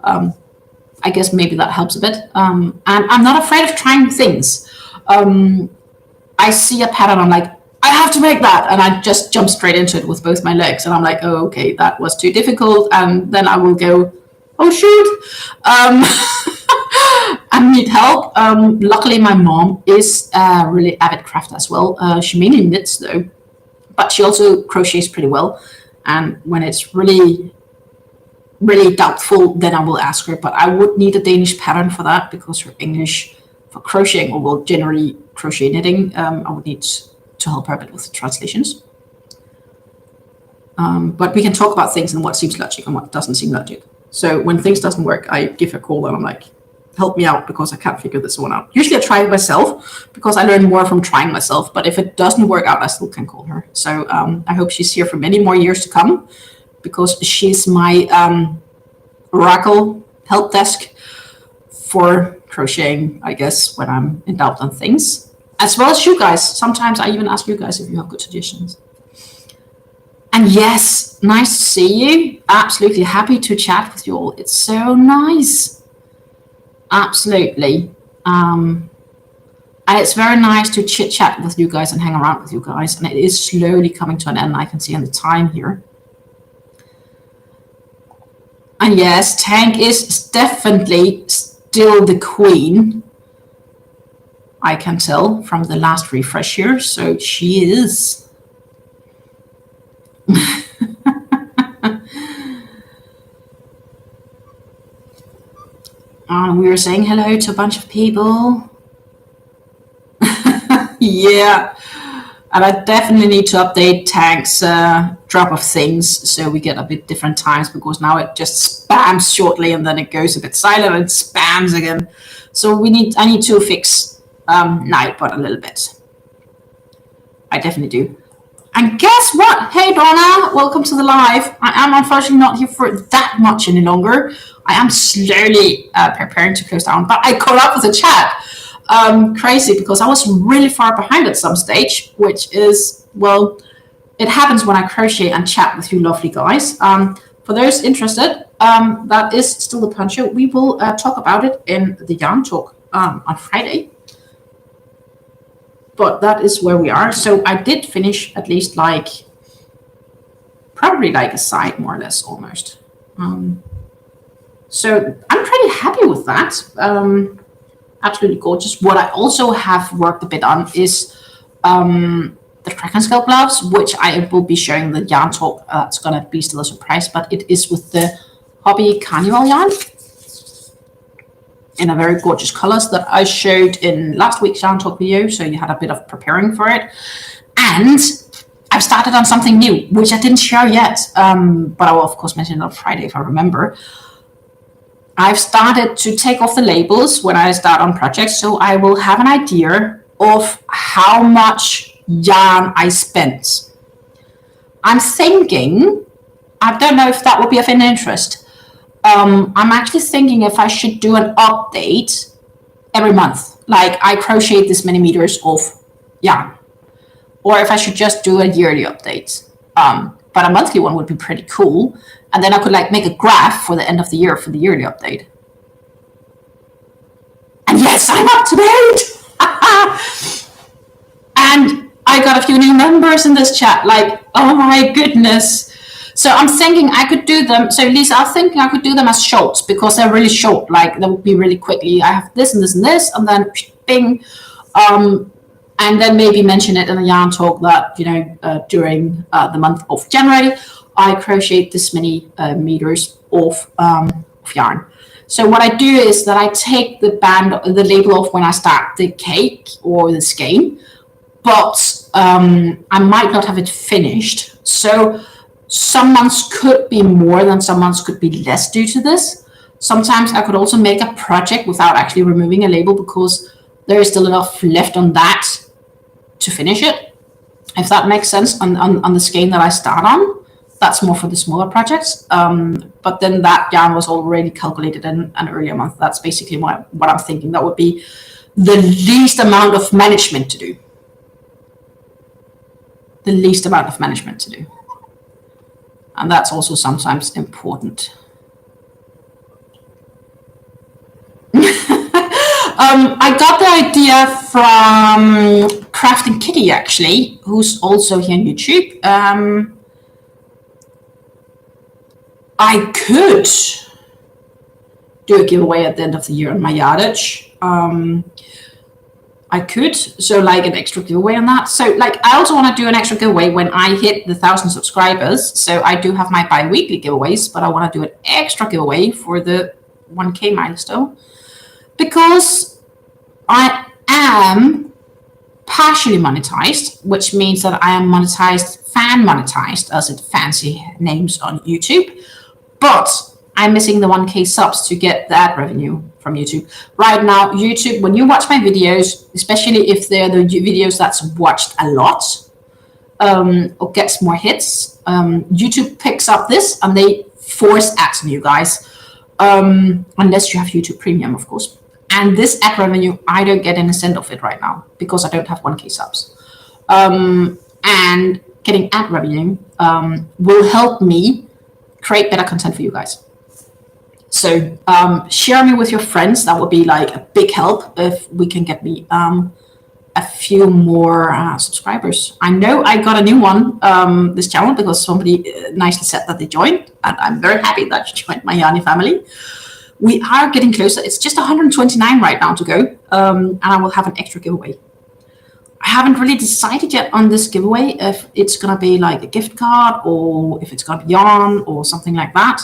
I guess maybe that helps a bit. And I'm not afraid of trying things. I see a pattern, I'm like, I have to make that. And I just jump straight into it with both my legs. And I'm like, oh, okay, that was too difficult. And then I will go, oh, shoot. I need help. Luckily, my mom is a really avid crafter as well. She mainly knits, though. But she also crochets pretty well. And when it's really, really doubtful, then I will ask her. But I would need a Danish pattern for that because her English for crocheting, or well, generally crochet knitting, I would need to help her a bit with the translations. But we can talk about things and what seems logic and what doesn't seem logic. So when things doesn't work, I give her a call and I'm like, help me out because I can't figure this one out. Usually I try it myself because I learn more from trying myself. But if it doesn't work out, I still can call her. So I hope she's here for many more years to come because she's my Oracle help desk for crocheting, I guess, when I'm in doubt on things. As well as you guys. Sometimes I even ask you guys if you have good suggestions. And yes, nice to see you. Absolutely happy to chat with you all. It's so nice. Absolutely. And it's very nice to chit chat with you guys and hang around with you guys. And it is slowly coming to an end. I can see on the time here. And yes, Tank is definitely still the queen. I can tell from the last refresh here. So she is. We were saying hello to a bunch of people. Yeah. And I definitely need to update Tank's drop of things so we get a bit different times, because now it just spams shortly and then it goes a bit silent and it spams again. So I need to fix Nightbot a little bit. I definitely do. And guess what? Hey Donna, welcome to the live. I am unfortunately not here for that much any longer. I am slowly preparing to close down, but I caught up with the chat. Crazy, because I was really far behind at some stage, which is, well, it happens when I crochet and chat with you lovely guys. For those interested, that is still the poncho. We will talk about it in the yarn talk on Friday. But that is where we are. So I did finish at least probably a side, more or less, almost. So I'm pretty happy with that. Absolutely gorgeous. What I also have worked a bit on is the Kraken scale gloves, which I will be showing the yarn talk. It's going to be still a surprise, but it is with the Hobby Carnival yarn in a very gorgeous colors that I showed in last week's yarn talk video. So you had a bit of preparing for it. And I've started on something new, which I didn't share yet, but I will of course mention it on Friday if I remember. I've started to take off the labels when I start on projects, so I will have an idea of how much yarn I spent. I'm thinking, I don't know if that would be of any interest. I'm actually thinking if I should do an update every month, like I crocheted this many meters of yarn, or if I should just do a yearly update. But a monthly one would be pretty cool. And then I could make a graph for the end of the year for the yearly update. And yes, I'm up to date. And I got a few new members in this chat. Oh my goodness. So I'm thinking I could do them. So Lisa, I'm thinking I could do them as shorts because they're really short. They would be really quickly. I have this and this and this, and then bing. And then maybe mention it in a yarn talk that, during the month of January, I crochet this many meters of yarn. So what I do is that I take the label off when I start the cake or the skein, but I might not have it finished. So some months could be more than some months could be less due to this. Sometimes I could also make a project without actually removing a label because there is still enough left on that to finish it, if that makes sense, on the skein that I start on. That's more for the smaller projects. But then that yarn was already calculated in an earlier month. That's basically what I'm thinking. That would be the least amount of management to do. The least amount of management to do. And that's also sometimes important. I got the idea from Crafting Kitty, actually, who's also here on YouTube. I could do a giveaway at the end of the year on my yardage. I could, so an extra giveaway on that. So I also want to do an extra giveaway when I hit the 1,000 subscribers. So I do have my bi-weekly giveaways, but I want to do an extra giveaway for the 1K milestone because I am partially monetized, which means that I am monetized, fan monetized, as it fancy names on YouTube. But I'm missing the 1K subs to get that revenue from YouTube. Right now, YouTube, when you watch my videos, especially if they're the videos that's watched a lot or gets more hits, YouTube picks up this and they force ads on you guys, unless you have YouTube Premium, of course. And this ad revenue, I don't get any cent of it right now because I don't have 1K subs. And getting ad revenue will help me create better content for you guys. So share me with your friends. That would be a big help if we can get me a few more subscribers. I know I got a new one this channel because somebody nicely said that they joined, and I'm very happy that you joined my Yarny family. We are getting closer. It's just 129 right now to go, and I will have an extra giveaway. I haven't really decided yet on this giveaway if it's going to be like a gift card or if it's going to be yarn or something like that.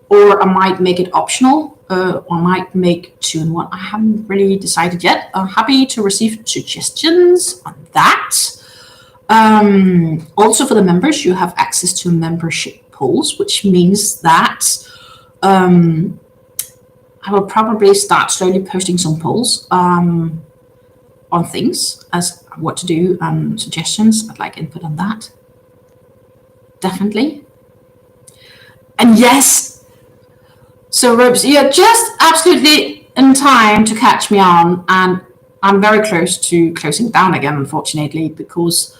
Or I might make it optional, or I might make 2-in-1. I haven't really decided yet. I'm happy to receive suggestions on that. Also for the members, you have access to membership polls, which means that I will probably start slowly posting some polls on things as what to do and suggestions. I'd like input on that. Definitely. And yes, so Robes, you're just absolutely in time to catch me on, and I'm very close to closing down again, unfortunately, because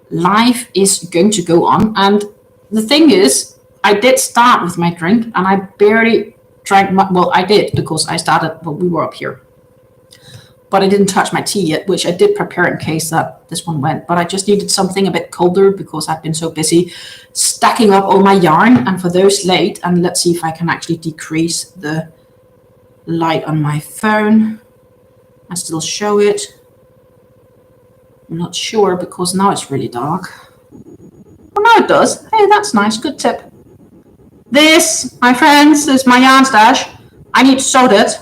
life is going to go on. And the thing is, I did start with my drink, and I barely drank much. Well, I did because I started when we were up here. But I didn't touch my tea yet, which I did prepare in case that this one went. But I just needed something a bit colder because I've been so busy stacking up all my yarn. And for those late, and let's see if I can actually decrease the light on my phone. I still show it. I'm not sure because now it's really dark. Well, now it does. Hey, that's nice. Good tip. This, my friends, is my yarn stash. I need to sort it.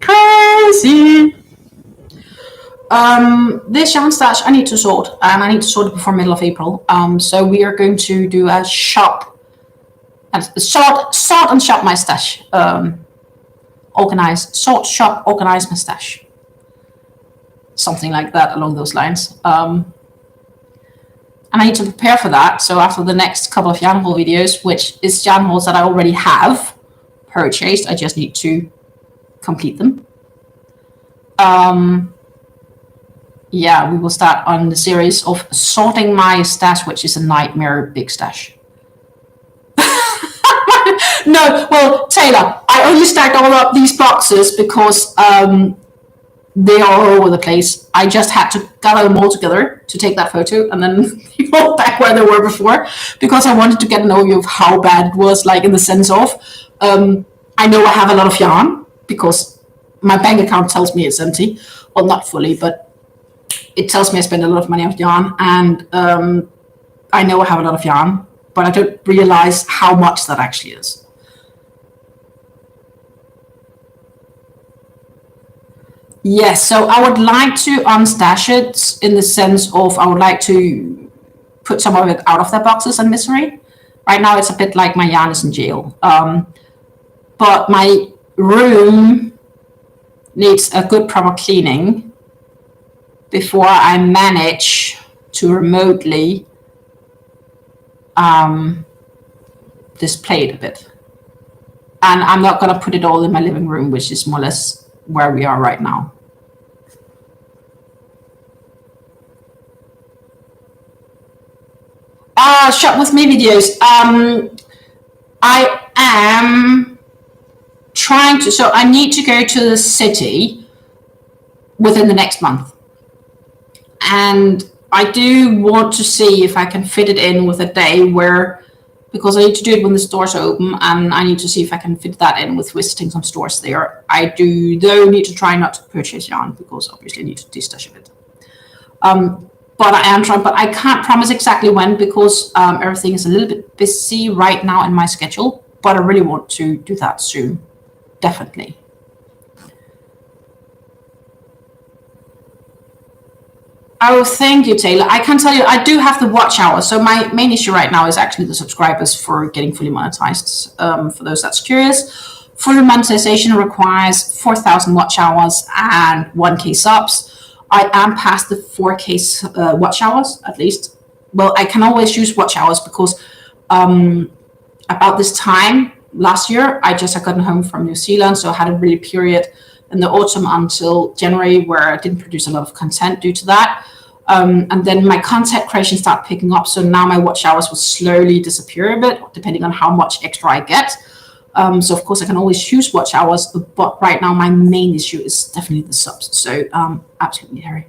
Crazy. This yarn stash I need to sort, and I need to sort it before middle of April. So we are going to do a sort and shop my stash. Sort, shop, organize my stash. Something like that along those lines. And I need to prepare for that. So after the next couple of yarn haul videos, which is yarn hauls that I already have purchased, I just need to complete them. Yeah, we will start on the series of sorting my stash, which is a nightmare big stash. No, well, Taylor, I only stacked all up these boxes because they are all over the place. I just had to gather them all together to take that photo and then go back where they were before, because I wanted to get an overview of how bad it was, like in the sense of I know I have a lot of yarn because my bank account tells me it's empty. Well, not fully, but it tells me I spend a lot of money on yarn, and I know I have a lot of yarn, but I don't realize how much that actually is. Yes, so I would like to unstash it in the sense of I would like to put some of it out of their boxes and misery. Right now it's a bit like my yarn is in jail. But my room needs a good proper cleaning before I manage to remotely display it a bit. And I'm not going to put it all in my living room, which is more or less where we are right now. Shop with me videos. I am trying to, so I need to go to the city within the next month. And I do want to see if I can fit it in with a day where, because I need to do it when the stores are open, and I need to see if I can fit that in with visiting some stores there. I do, though, need to try not to purchase yarn because obviously I need to de-stash a bit. But I am trying, but I can't promise exactly when because everything is a little bit busy right now in my schedule, but I really want to do that soon. Definitely. Oh, thank you, Taylor. I can tell you, I do have the watch hours. So my main issue right now is actually the subscribers for getting fully monetized. For those that's curious, full monetization requires 4,000 watch hours and 1K subs. I am past the 4K watch hours, at least. Well, I can always use watch hours because about this time last year, I just had gotten home from New Zealand. So I had a really period in the autumn until January where I didn't produce a lot of content due to that. And then my content creation started picking up. So now my watch hours will slowly disappear a bit, depending on how much extra I get. So of course I can always choose watch hours, but right now my main issue is definitely the subs. So absolutely, Harry.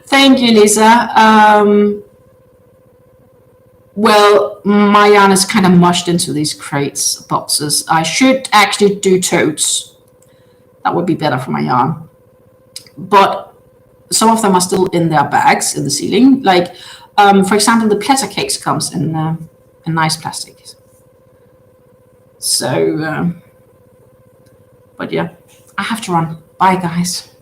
Thank you, Lisa. Well, my yarn is kind of mushed into these crates, boxes. I should actually do totes. That would be better for my yarn. But some of them are still in their bags in the ceiling. Like, for example, the pleasure cakes comes in nice plastic. So, but yeah, I have to run. Bye, guys.